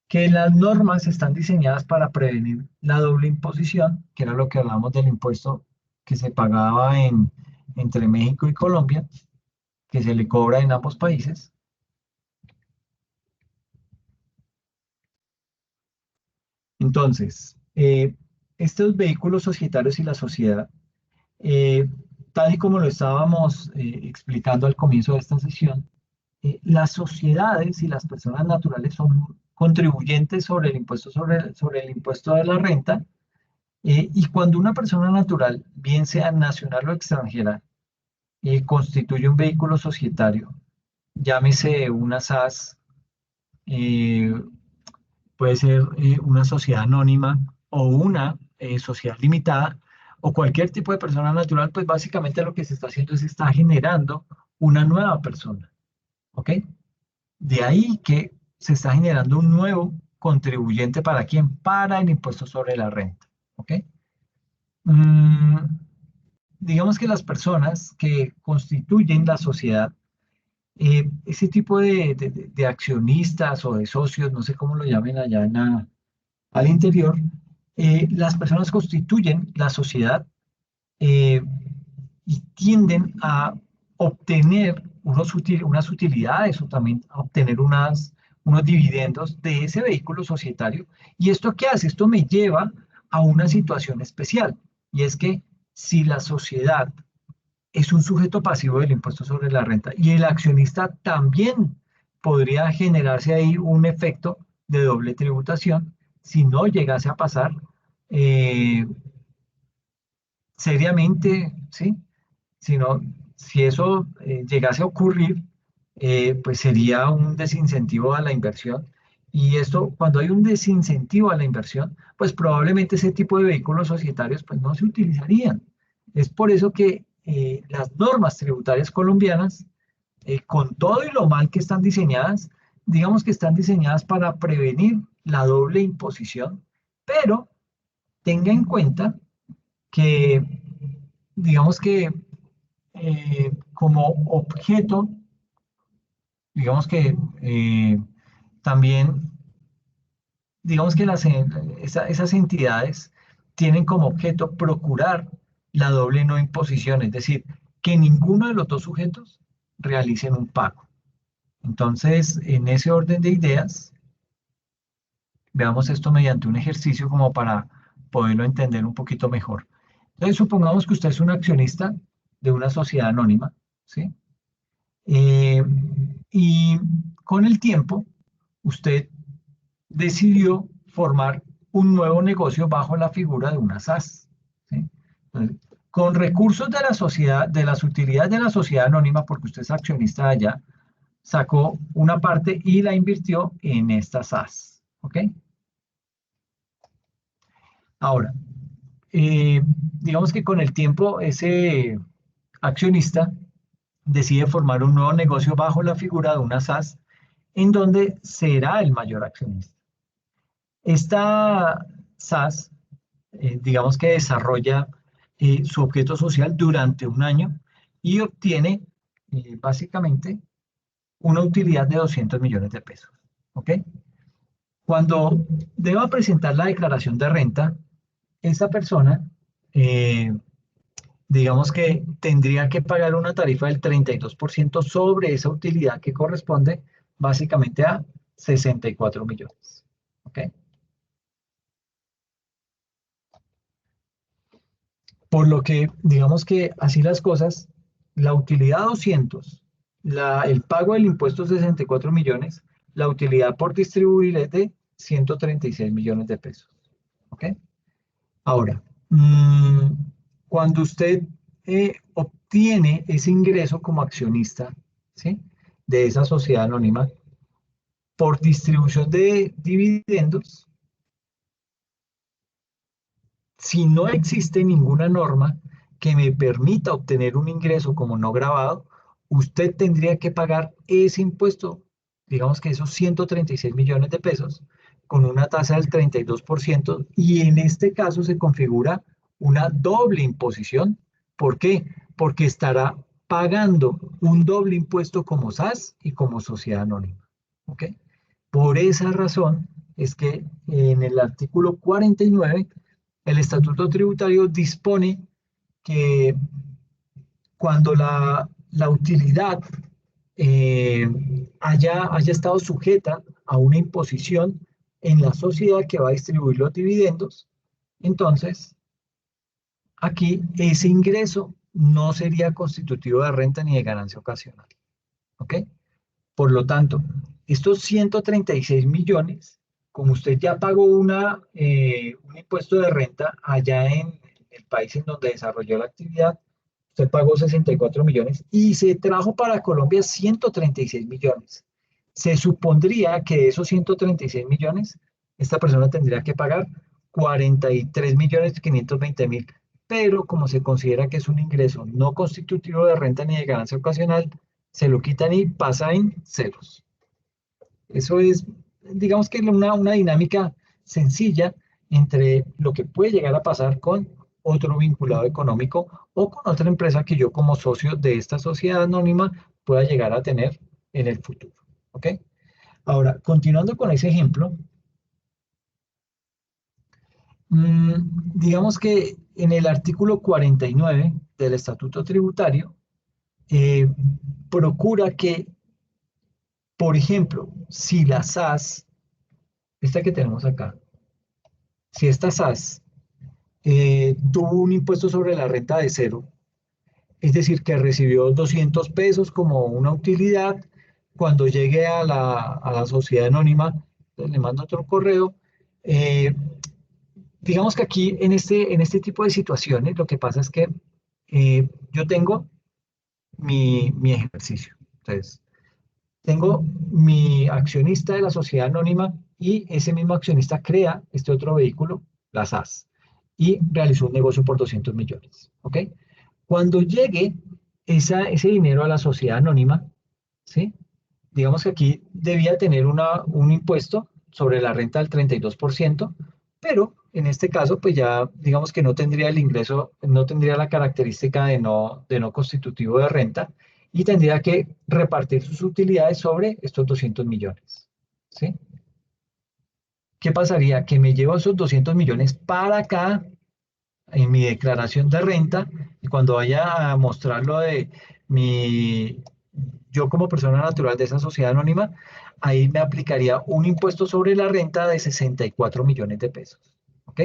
S2: Que las normas están diseñadas para prevenir la doble imposición, que era lo que hablamos del impuesto que se pagaba entre México y Colombia, que se le cobra en ambos países. Entonces, estos vehículos societarios y la sociedad, eh, tal y como lo estábamos explicando al comienzo de esta sesión, las sociedades y las personas naturales son contribuyentes sobre el impuesto sobre el impuesto de la renta. Y cuando una persona natural, bien sea nacional o extranjera, constituye un vehículo societario, llámese una SAS, eh, puede ser una sociedad anónima o una sociedad limitada, o cualquier tipo de persona natural, pues básicamente lo que se está haciendo es está generando una nueva persona, ¿ok? De ahí que se está generando un nuevo contribuyente para quién, para el impuesto sobre la renta, ¿ok? Mm, digamos que las personas que constituyen la sociedad, ese tipo de accionistas o de socios, no sé cómo lo llamen allá al interior, las personas constituyen la sociedad eh, y tienden a obtener unas utilidades o también a obtener unos dividendos de ese vehículo societario. ¿Y esto qué hace? Esto me lleva a una situación especial, y es que si la sociedad es un sujeto pasivo del impuesto sobre la renta y el accionista también podría generarse ahí un efecto de doble tributación si no llegase a pasar eh, seriamente, ¿sí? Sino, si eso llegase a ocurrir, pues sería un desincentivo a la inversión. Y esto, cuando hay un desincentivo a la inversión, pues probablemente ese tipo de vehículos societarios pues no se utilizarían. Es por eso que las normas tributarias colombianas, con todo y lo mal que están diseñadas, digamos que están diseñadas para prevenir la doble imposición, pero tenga en cuenta que, digamos que como objeto, digamos que también, digamos que esas entidades tienen como objeto procurar la doble no imposición, es decir, que ninguno de los dos sujetos realicen un pago. Entonces, en ese orden de ideas, veamos esto mediante un ejercicio como para poderlo entender un poquito mejor. Entonces, supongamos que usted es un accionista de una sociedad anónima, ¿sí? Eh, y con el tiempo, usted decidió formar un nuevo negocio bajo la figura de una SAS, ¿sí? Entonces, con recursos de la sociedad, de las utilidades de la sociedad anónima, porque usted es accionista de allá, sacó una parte y la invirtió en esta SAS, ¿ok? Ahora, eh, digamos que con el tiempo ese accionista decide formar un nuevo negocio bajo la figura de una SAS en donde será el mayor accionista. Esta SAS, digamos que desarrolla su objeto social durante un año y obtiene básicamente una utilidad de 200 millones de pesos. ¿Ok? Cuando deba presentar la declaración de renta, esa persona, eh, digamos que tendría que pagar una tarifa del 32% sobre esa utilidad que corresponde básicamente a 64 millones. ¿Ok? Por lo que, digamos que así las cosas, la utilidad 200 el pago del impuesto es 64 millones, la utilidad por distribuir es de 136 millones de pesos. ¿Ok? Ahora, cuando usted obtiene ese ingreso como accionista, ¿sí? De esa sociedad anónima, por distribución de dividendos, si no existe ninguna norma que me permita obtener un ingreso como no grabado, usted tendría que pagar ese impuesto, digamos que esos 136 millones de pesos, con una tasa del 32%, y en este caso se configura una doble imposición. ¿Por qué? Porque estará pagando un doble impuesto como SAS y como sociedad anónima. ¿Ok? Por esa razón es que en el artículo 49 el estatuto tributario dispone que cuando la utilidad haya estado sujeta a una imposición en la sociedad que va a distribuir los dividendos, entonces aquí ese ingreso no sería constitutivo de renta ni de ganancia ocasional. ¿Ok? Por lo tanto, estos 136 millones, como usted ya pagó un impuesto de renta allá en el país en donde desarrolló la actividad, usted pagó 64 millones y se trajo para Colombia 136 millones. Se supondría que de esos 136 millones, esta persona tendría que pagar 43 millones 520 mil, pero como se considera que es un ingreso no constitutivo de renta ni de ganancia ocasional, se lo quitan y pasa en ceros. Eso es, digamos que una dinámica sencilla entre lo que puede llegar a pasar con otro vinculado económico o con otra empresa que yo como socio de esta sociedad anónima pueda llegar a tener en el futuro. ¿Ok? Ahora, continuando con ese ejemplo, digamos que en el artículo 49 del Estatuto Tributario, eh, procura que, por ejemplo, si la SAS, esta que tenemos acá, si esta SAS tuvo un impuesto sobre la renta de cero, es decir, que recibió 200 pesos como una utilidad, cuando llegue a la sociedad anónima, le mando otro correo. eh, digamos que aquí en este tipo de situaciones lo que pasa es que yo tengo mi ejercicio. Entonces, tengo mi accionista de la sociedad anónima y ese mismo accionista crea este otro vehículo, la SAS, y realizó un negocio por 200 millones. ¿Ok? Cuando llegue ese dinero a la sociedad anónima, ¿sí? Digamos que aquí debía tener un impuesto sobre la renta del 32%, pero en este caso, pues ya digamos que no tendría el ingreso, no tendría la característica de no constitutivo de renta y tendría que repartir sus utilidades sobre estos 200 millones. ¿Sí? ¿Qué pasaría? Que me llevo esos 200 millones para acá en mi declaración de renta y cuando vaya a mostrar lo de mi, yo como persona natural de esa sociedad anónima, ahí me aplicaría un impuesto sobre la renta de 64 millones de pesos. ¿Ok?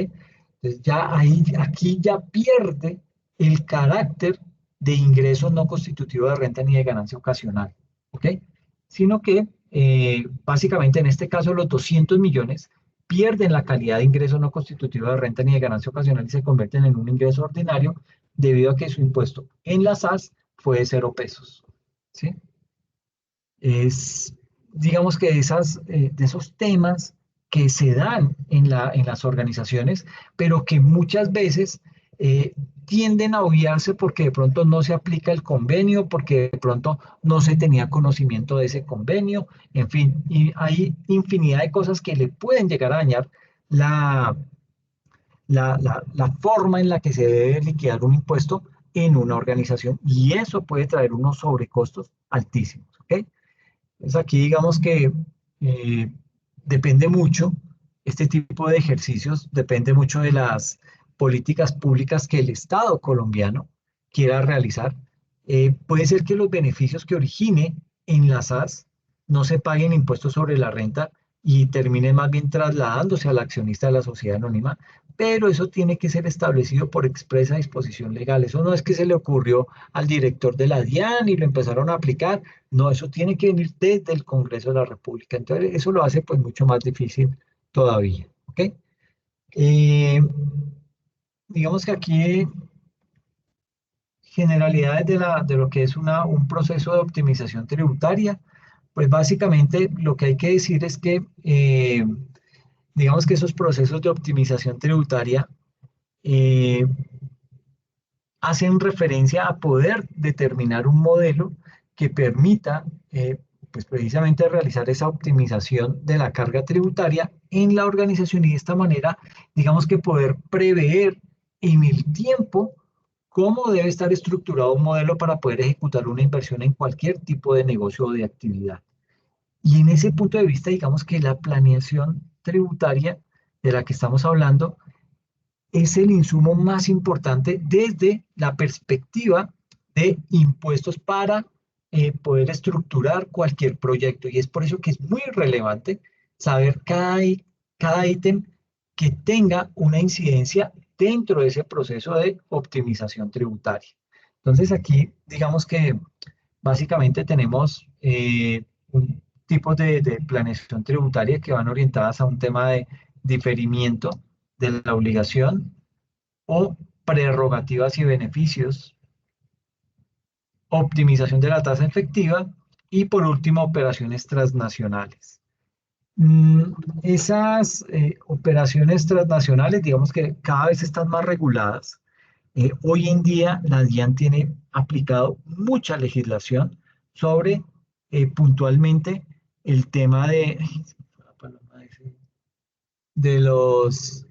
S2: Entonces ya ahí, aquí ya pierde el carácter de ingreso no constitutivo de renta ni de ganancia ocasional. ¿Ok? Sino que básicamente en este caso los 200 millones pierden la calidad de ingreso no constitutivo de renta ni de ganancia ocasional y se convierten en un ingreso ordinario debido a que su impuesto en la SAS fue de 0 pesos. ¿Sí? Es, digamos que de esos temas que se dan en las organizaciones, pero que muchas veces eh, tienden a obviarse porque de pronto no se aplica el convenio, porque de pronto no se tenía conocimiento de ese convenio, en fin, y hay infinidad de cosas que le pueden llegar a dañar la, la forma en la que se debe liquidar un impuesto en una organización y eso puede traer unos sobrecostos altísimos. ¿Ok? Entonces aquí digamos que eh, depende mucho, este tipo de ejercicios depende mucho de las políticas públicas que el Estado colombiano quiera realizar. Puede ser que los beneficios que origine en las SAS no se paguen impuestos sobre la renta y terminen más bien trasladándose al accionista de la sociedad anónima, pero eso tiene que ser establecido por expresa disposición legal. Eso no es que se le ocurrió al director de la DIAN y lo empezaron a aplicar. No, eso tiene que venir desde el Congreso de la República. Entonces, eso lo hace pues mucho más difícil todavía. ¿Ok? Eh, digamos que aquí generalidades de lo que es un proceso de optimización tributaria, pues básicamente lo que hay que decir es que digamos que esos procesos de optimización tributaria eh, hacen referencia a poder determinar un modelo que permita, pues precisamente realizar esa optimización de la carga tributaria en la organización y de esta manera, digamos que poder prever en el tiempo cómo debe estar estructurado un modelo para poder ejecutar una inversión en cualquier tipo de negocio o de actividad. Y en ese punto de vista, digamos que la planeación tributaria de la que estamos hablando es el insumo más importante desde la perspectiva de impuestos para poder estructurar cualquier proyecto. Y es por eso que es muy relevante saber cada ítem que tenga una incidencia dentro de ese proceso de optimización tributaria. Entonces aquí, digamos que básicamente tenemos un tipo de planeación tributaria que van orientadas a un tema de diferimiento de la obligación o prerrogativas y beneficios, optimización de la tasa efectiva y por último operaciones transnacionales. Esas operaciones transnacionales, digamos que cada vez están más reguladas. Hoy en día la DIAN tiene aplicado mucha legislación sobre puntualmente el tema de los,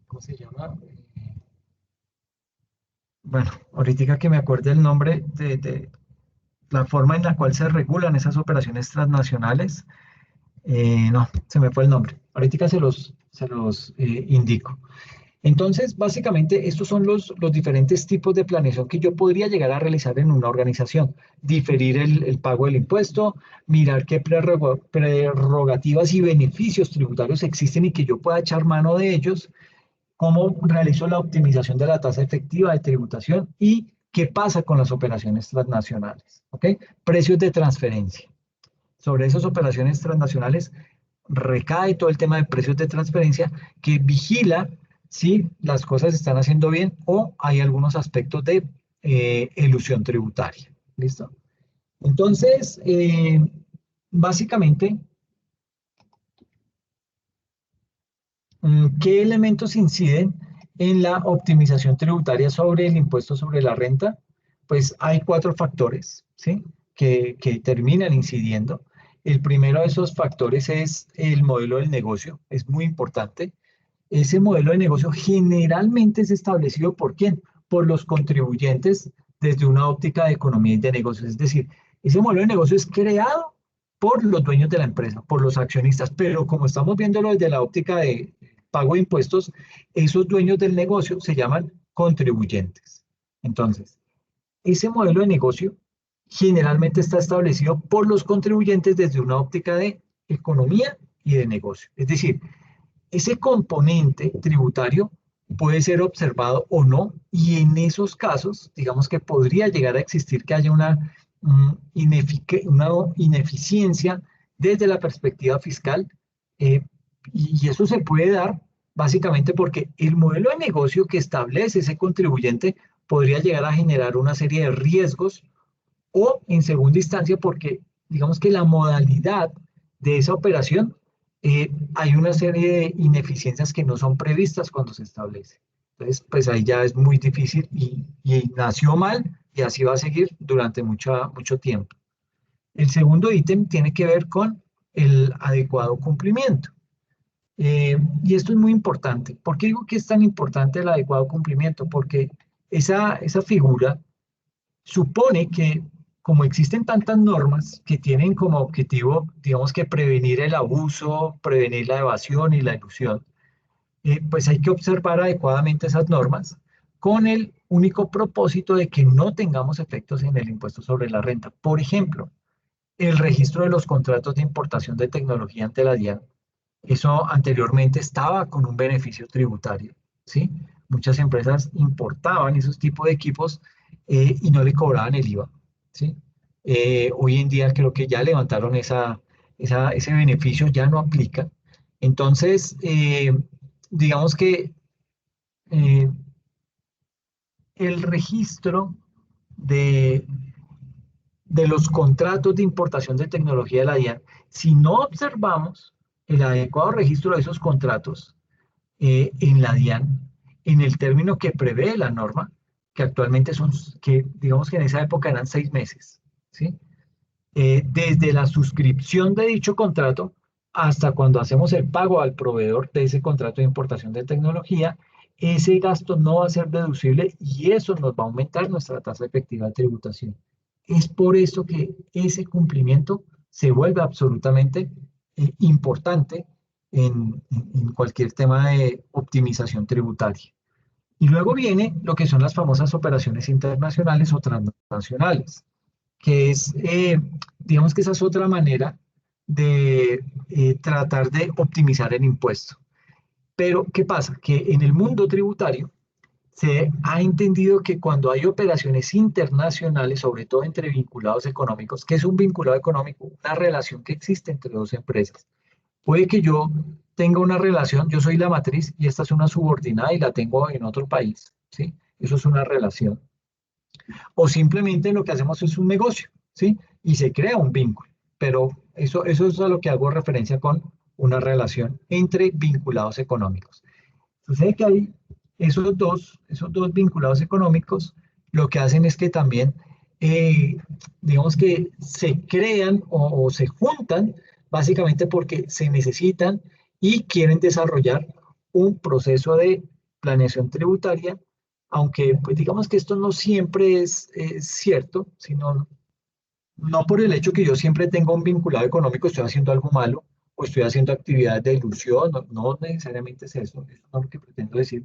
S2: ¿cómo se llama? Bueno, ahorita que me acuerde el nombre de la forma en la cual se regulan esas operaciones transnacionales, no, se me fue el nombre. Ahorita se los indico. Entonces, básicamente, estos son los diferentes tipos de planeación que yo podría llegar a realizar en una organización. Diferir el pago del impuesto, mirar qué prerrogativas y beneficios tributarios existen y que yo pueda echar mano de ellos, cómo realizo la optimización de la tasa efectiva de tributación y qué pasa con las operaciones transnacionales. ¿Ok? Precios de transferencia. Sobre esas operaciones transnacionales recae todo el tema de precios de transferencia que vigila si las cosas se están haciendo bien o hay algunos aspectos de elusión tributaria. ¿Listo? Entonces, básicamente, ¿qué elementos inciden en la optimización tributaria sobre el impuesto sobre la renta? Pues hay cuatro factores, ¿sí? Que terminan incidiendo. El primero de esos factores es el modelo del negocio, es muy importante. Ese modelo de negocio generalmente es establecido ¿por quién? Por los contribuyentes desde una óptica de economía y de negocios. Es decir, ese modelo de negocio es creado por los dueños de la empresa, por los accionistas, pero como estamos viéndolo desde la óptica de pago de impuestos, esos dueños del negocio se llaman contribuyentes. Entonces, ese modelo de negocio generalmente está establecido por los contribuyentes desde una óptica de economía y de negocio. Es decir, ese componente tributario puede ser observado o no, y en esos casos, digamos que podría llegar a existir que haya una ineficiencia desde la perspectiva fiscal, eh, y eso se puede dar básicamente porque el modelo de negocio que establece ese contribuyente podría llegar a generar una serie de riesgos o en segunda instancia porque digamos que la modalidad de esa operación, hay una serie de ineficiencias que no son previstas cuando se establece. Entonces, pues ahí ya es muy difícil y nació mal y así va a seguir durante mucho tiempo. El segundo ítem tiene que ver con el adecuado cumplimiento. Y esto es muy importante. ¿Por qué digo que es tan importante el adecuado cumplimiento? Porque esa figura supone que como existen tantas normas que tienen como objetivo, digamos que prevenir el abuso, prevenir la evasión y la ilusión, pues hay que observar adecuadamente esas normas con el único propósito de que no tengamos efectos en el impuesto sobre la renta. Por ejemplo, el registro de los contratos de importación de tecnología ante la DIAN Eso anteriormente estaba con un beneficio tributario, ¿sí? Muchas empresas importaban esos tipos de equipos y no le cobraban el IVA, ¿sí? Hoy en día creo que ya levantaron ese beneficio, ya no aplica. Entonces, digamos que eh, el registro de, de los contratos de importación de tecnología de la DIAN, si no observamos el adecuado registro de esos contratos en la DIAN, en el término que prevé la norma, que actualmente son, que digamos que en esa época eran 6 meses, ¿sí? Desde la suscripción de dicho contrato hasta cuando hacemos el pago al proveedor de ese contrato de importación de tecnología, ese gasto no va a ser deducible y eso nos va a aumentar nuestra tasa efectiva de tributación. Es por eso que ese cumplimiento se vuelve absolutamente importante en cualquier tema de optimización tributaria. Y luego viene lo que son las famosas operaciones internacionales o transnacionales, que es, digamos que esa es otra manera de tratar de optimizar el impuesto. Pero, ¿qué pasa? Que en el mundo tributario se ha entendido que cuando hay operaciones internacionales, sobre todo entre vinculados económicos, ¿qué es un vinculado económico? Una relación que existe entre dos empresas. Puede que yo tenga una relación, yo soy la matriz y esta es una subordinada y la tengo en otro país, ¿sí? Eso es una relación. O simplemente lo que hacemos es un negocio, ¿sí? Y se crea un vínculo. Pero eso es a lo que hago referencia con una relación entre vinculados económicos. Sucede que hay esos dos vinculados económicos, lo que hacen es que también, digamos que se crean o se juntan básicamente porque se necesitan y quieren desarrollar un proceso de planeación tributaria, aunque pues digamos que esto no siempre es cierto, sino no por el hecho que yo siempre tenga un vinculado económico, estoy haciendo algo malo o estoy haciendo actividades de ilusión, no, no necesariamente es eso no es lo que pretendo decir,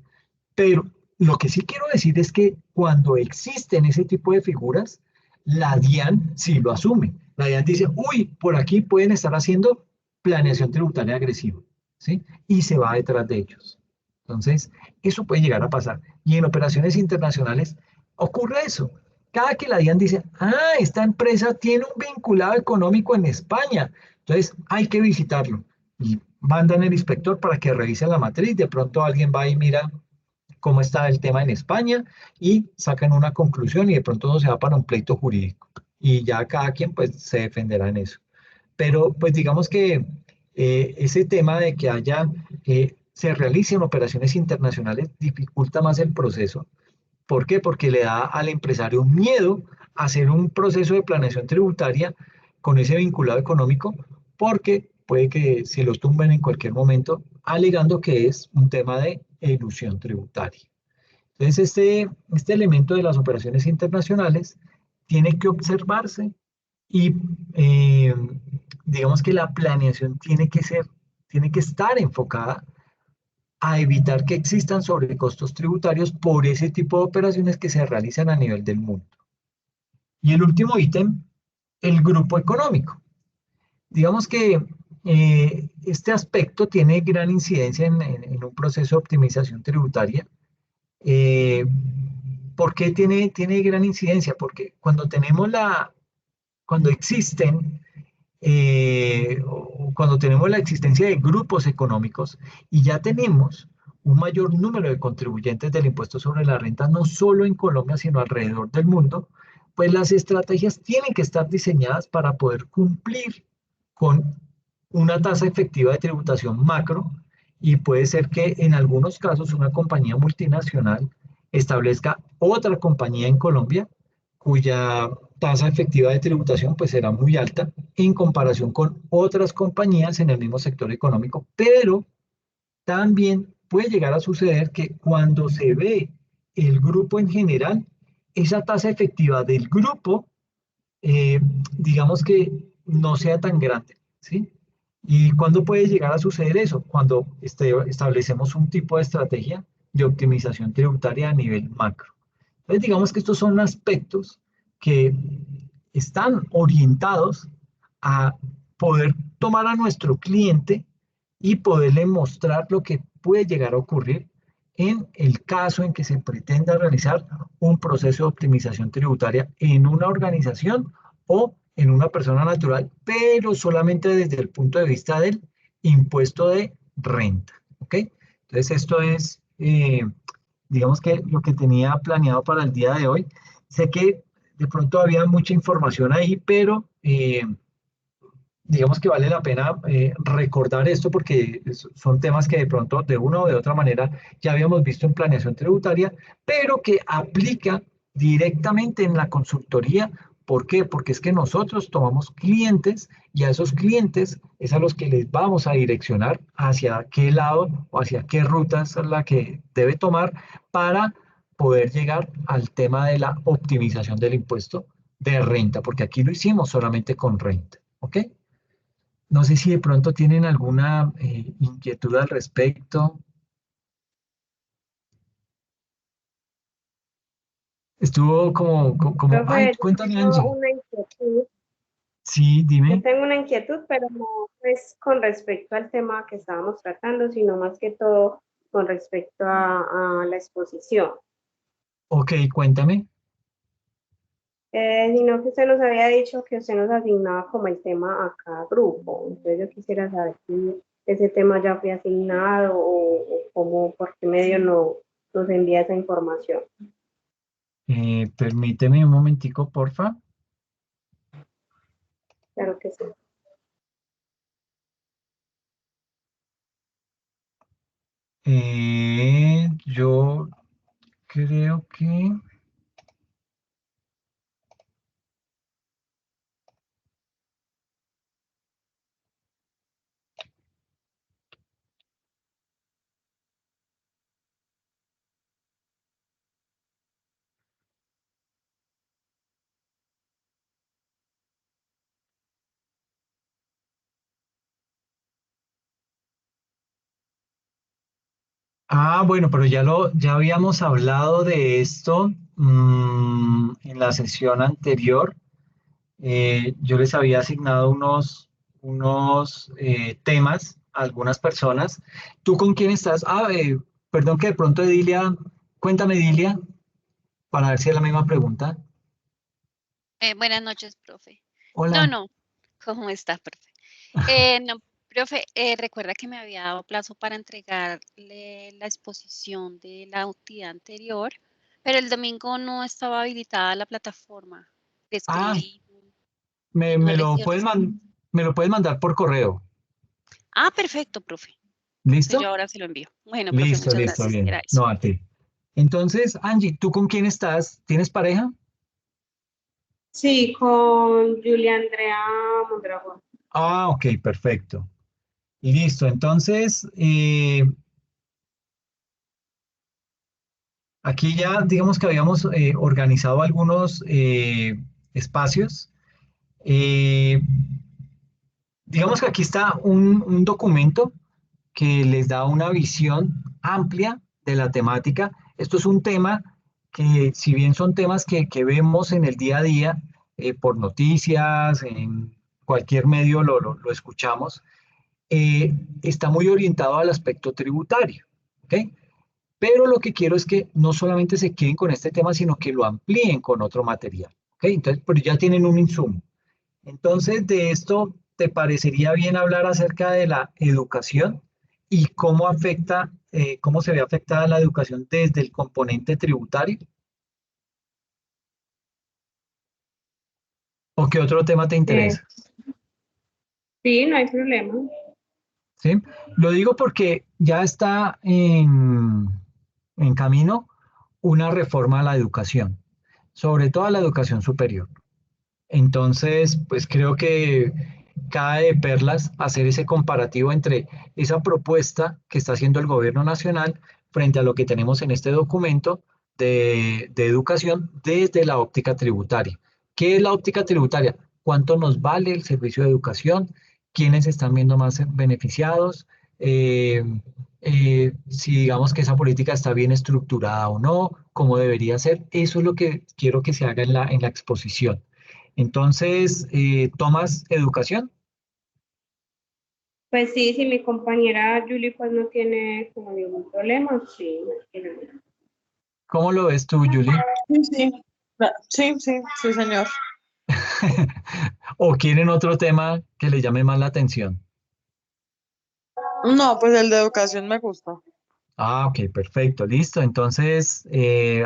S2: pero lo que sí quiero decir es que cuando existen ese tipo de figuras, la DIAN sí lo asume. La DIAN dice, uy, por aquí pueden estar haciendo planeación tributaria agresiva, ¿sí? Y se va detrás de ellos. Entonces, eso puede llegar a pasar. Y en operaciones internacionales ocurre eso. Cada que la DIAN dice, esta empresa tiene un vinculado económico en España, entonces hay que visitarlo. Y mandan el inspector para que revise la matriz. De pronto alguien va y mira cómo está el tema en España y sacan una conclusión y de pronto uno se va para un pleito jurídico. Y ya cada quien pues se defenderá en eso. Pero pues digamos que ese tema de que se realicen operaciones internacionales dificulta más el proceso. ¿Por qué? Porque le da al empresario un miedo a hacer un proceso de planeación tributaria con ese vinculado económico, porque puede que se lo tumben en cualquier momento, alegando que es un tema de elusión tributaria. Entonces, este elemento de las operaciones internacionales tiene que observarse y eh, digamos que la planeación tiene que estar enfocada a evitar que existan sobrecostos tributarios por ese tipo de operaciones que se realizan a nivel del mundo. Y el último ítem, el grupo económico. Digamos que este aspecto tiene gran incidencia en un proceso de optimización tributaria. Eh, ¿Por qué tiene gran incidencia? Porque cuando existen cuando tenemos la existencia de grupos económicos y ya tenemos un mayor número de contribuyentes del impuesto sobre la renta, no solo en Colombia, sino alrededor del mundo, pues las estrategias tienen que estar diseñadas para poder cumplir con una tasa efectiva de tributación macro y puede ser que en algunos casos una compañía multinacional establezca otra compañía en Colombia cuya tasa efectiva de tributación pues será muy alta en comparación con otras compañías en el mismo sector económico, pero también puede llegar a suceder que cuando se ve el grupo en general, esa tasa efectiva del grupo, eh, digamos que no sea tan grande, ¿sí? ¿Y cuándo puede llegar a suceder eso? Cuando establecemos un tipo de estrategia de optimización tributaria a nivel macro. Entonces, digamos que estos son aspectos que están orientados a poder tomar a nuestro cliente y poderle mostrar lo que puede llegar a ocurrir en el caso en que se pretenda realizar un proceso de optimización tributaria en una organización o en una persona natural, pero solamente desde el punto de vista del impuesto de renta. ¿Ok? Entonces esto es, digamos que lo que tenía planeado para el día de hoy. Sé que de pronto había mucha información ahí, pero digamos que vale la pena recordar esto porque son temas que de pronto de una o de otra manera ya habíamos visto en planeación tributaria, pero que aplica directamente en la consultoría. ¿Por qué? Porque es que nosotros tomamos clientes y a esos clientes es a los que les vamos a direccionar hacia qué lado o hacia qué ruta es la que debe tomar para poder llegar al tema de la optimización del impuesto de renta, porque aquí lo hicimos solamente con renta. ¿Ok? No sé si de pronto tienen alguna inquietud al respecto. Estuvo como, ay,
S3: Profe,
S2: cuéntame Angie. Sí,
S3: yo
S2: dime.
S3: tengo una inquietud, pero no es con respecto al tema que estábamos tratando, sino más que todo con respecto a la exposición.
S2: Ok, cuéntame.
S3: Sino que usted nos había dicho que usted nos asignaba como el tema a cada grupo. Entonces yo quisiera saber si ese tema ya fue asignado o cómo, por qué medio no, nos envía esa información.
S2: Permíteme un momentico, porfa.
S3: Claro que sí.
S2: Yo creo que... Ah, bueno, pero ya habíamos hablado de esto en la sesión anterior. Yo les había asignado unos temas a algunas personas. ¿Tú con quién estás? Perdón que de pronto Edilia, cuéntame Edilia, para ver si es la misma pregunta.
S4: Buenas noches, profe. No,
S2: Hola.
S4: no, ¿cómo está, profe? No, profe, recuerda que me había dado plazo para entregarle la exposición de la actividad anterior, pero el domingo no estaba habilitada la plataforma. Le
S2: Ah,
S4: escribí
S2: me,
S4: y no he
S2: me lo
S4: recibido
S2: puedes
S4: respuesta.
S2: me lo puedes mandar por correo.
S4: Ah, perfecto, profe. Entonces yo
S2: ¿Listo?
S4: ahora se lo envío. Bueno, profe,
S2: Listo,
S4: muchas
S2: listo,
S4: gracias.
S2: bien.
S4: Era eso.
S2: No, a ti. Entonces, Angie, ¿tú con quién estás? ¿Tienes pareja?
S3: Sí, con Julia Andrea Mondragón.
S2: Ah, ok, perfecto. Listo, entonces, aquí ya digamos que habíamos organizado algunos espacios. Eh, digamos que aquí está un documento que les da una visión amplia de la temática. Esto es un tema que, si bien son temas que vemos en el día a día, por noticias, en cualquier medio lo escuchamos, está muy orientado al aspecto tributario. ¿Ok? Pero lo que quiero es que no solamente se queden con este tema, sino que lo amplíen con otro material. ¿Ok? Entonces, pero ya tienen un insumo. Entonces, de esto, ¿te parecería bien hablar acerca de la educación y cómo afecta, cómo se ve afectada la educación desde el componente tributario? ¿O qué otro tema te
S3: Eh,
S2: interesa?
S3: sí, no hay problema.
S2: ¿Sí? Lo digo porque ya está en camino una reforma a la educación, sobre todo a la educación superior. Entonces, pues creo que cae de perlas hacer ese comparativo entre esa propuesta que está haciendo el gobierno nacional frente a lo que tenemos en este documento de educación desde la óptica tributaria. ¿Qué es la óptica tributaria? ¿Cuánto nos vale el servicio de educación? ¿Quiénes están viendo más beneficiados? Eh, si digamos que esa política está bien estructurada o no, cómo debería ser. Eso es lo que quiero que se haga en la exposición. Entonces, ¿tomas educación?
S3: Pues sí, si mi compañera Julie pues no tiene como ningún problema, sí, no tiene nada.
S2: ¿Cómo lo ves tú, Julie?
S5: Sí, sí. Sí, sí, sí, señor.
S2: ¿O quieren otro tema que le llame más la atención?
S5: No, pues el de educación me gusta.
S2: Ah, ok, perfecto, listo. Entonces,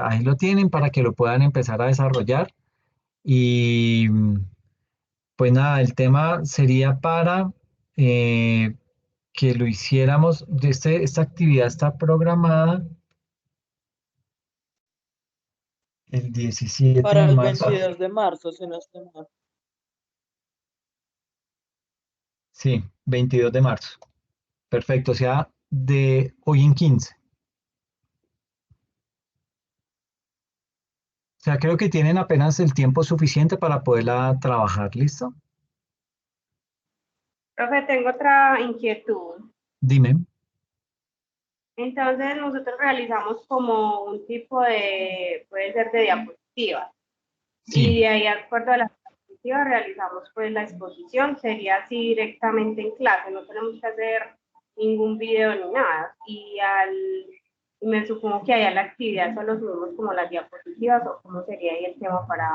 S2: ahí lo tienen para que lo puedan empezar a desarrollar. Y pues nada, el tema sería para que lo hiciéramos. Esta actividad está programada el 17
S5: Para
S2: de
S5: el
S2: marzo.
S5: 22 de marzo, si no estoy mal.
S2: Sí, 22 de marzo. Perfecto, o sea, de hoy en 15. O sea, creo que tienen apenas el tiempo suficiente para poderla trabajar, ¿listo?
S3: Profe, tengo otra inquietud.
S2: Dime.
S3: Entonces nosotros realizamos como un tipo de, puede ser de diapositiva, y
S2: Sí.
S3: de ahí, de acuerdo a la diapositiva, realizamos pues la exposición, sería así directamente en clase, no tenemos que hacer ningún video ni nada, y me supongo que ahí a la actividad solo subimos como las diapositivas, o cómo sería ahí el tema para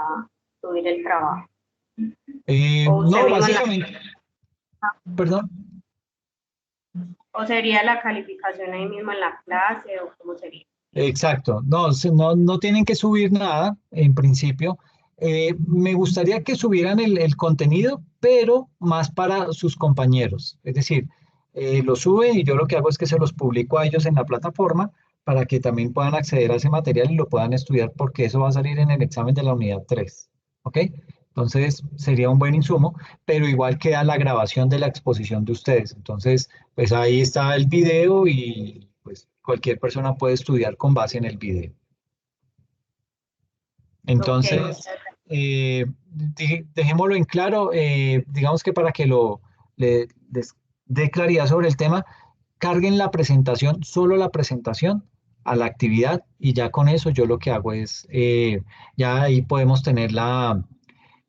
S3: subir el trabajo, o usted
S2: No,
S3: mismo
S2: básicamente, perdón.
S3: o sería la calificación ahí mismo en la clase, o cómo sería.
S2: Exacto, no, no tienen que subir nada en principio. Me gustaría que subieran el contenido, pero más para sus compañeros. Es decir, lo suben y yo lo que hago es que se los publico a ellos en la plataforma para que también puedan acceder a ese material y lo puedan estudiar porque eso va a salir en el examen de la unidad 3. ¿Ok? Entonces sería un buen insumo, pero igual queda la grabación de la exposición de ustedes. Entonces, pues ahí está el video y pues cualquier persona puede estudiar con base en el video.
S3: Ok,
S2: Entonces, dejémoslo en claro, digamos que para que les dé claridad sobre el tema, carguen la presentación, solo la presentación a la actividad y ya con eso yo lo que hago es, ya ahí podemos tener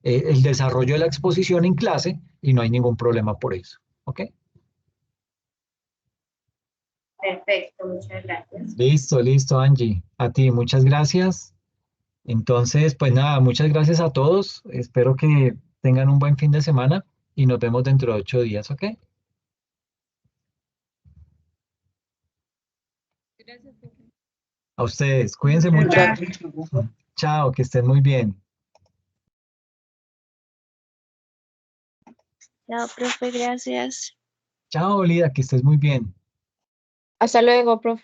S2: el desarrollo de la exposición en clase y no hay ningún problema por eso. ¿Ok?
S3: perfecto, muchas gracias.
S2: Listo, listo, Angie. A ti, muchas gracias. Entonces, pues nada, muchas gracias a todos. Espero que tengan un buen fin de semana y nos vemos dentro de 8 días, ¿ok? A ustedes, cuídense
S3: Muchas
S2: mucho.
S3: gracias.
S2: Chao, que estén muy bien.
S6: Chao, profe, gracias.
S2: Chao, Lida, que estés muy bien.
S6: Hasta luego, profe.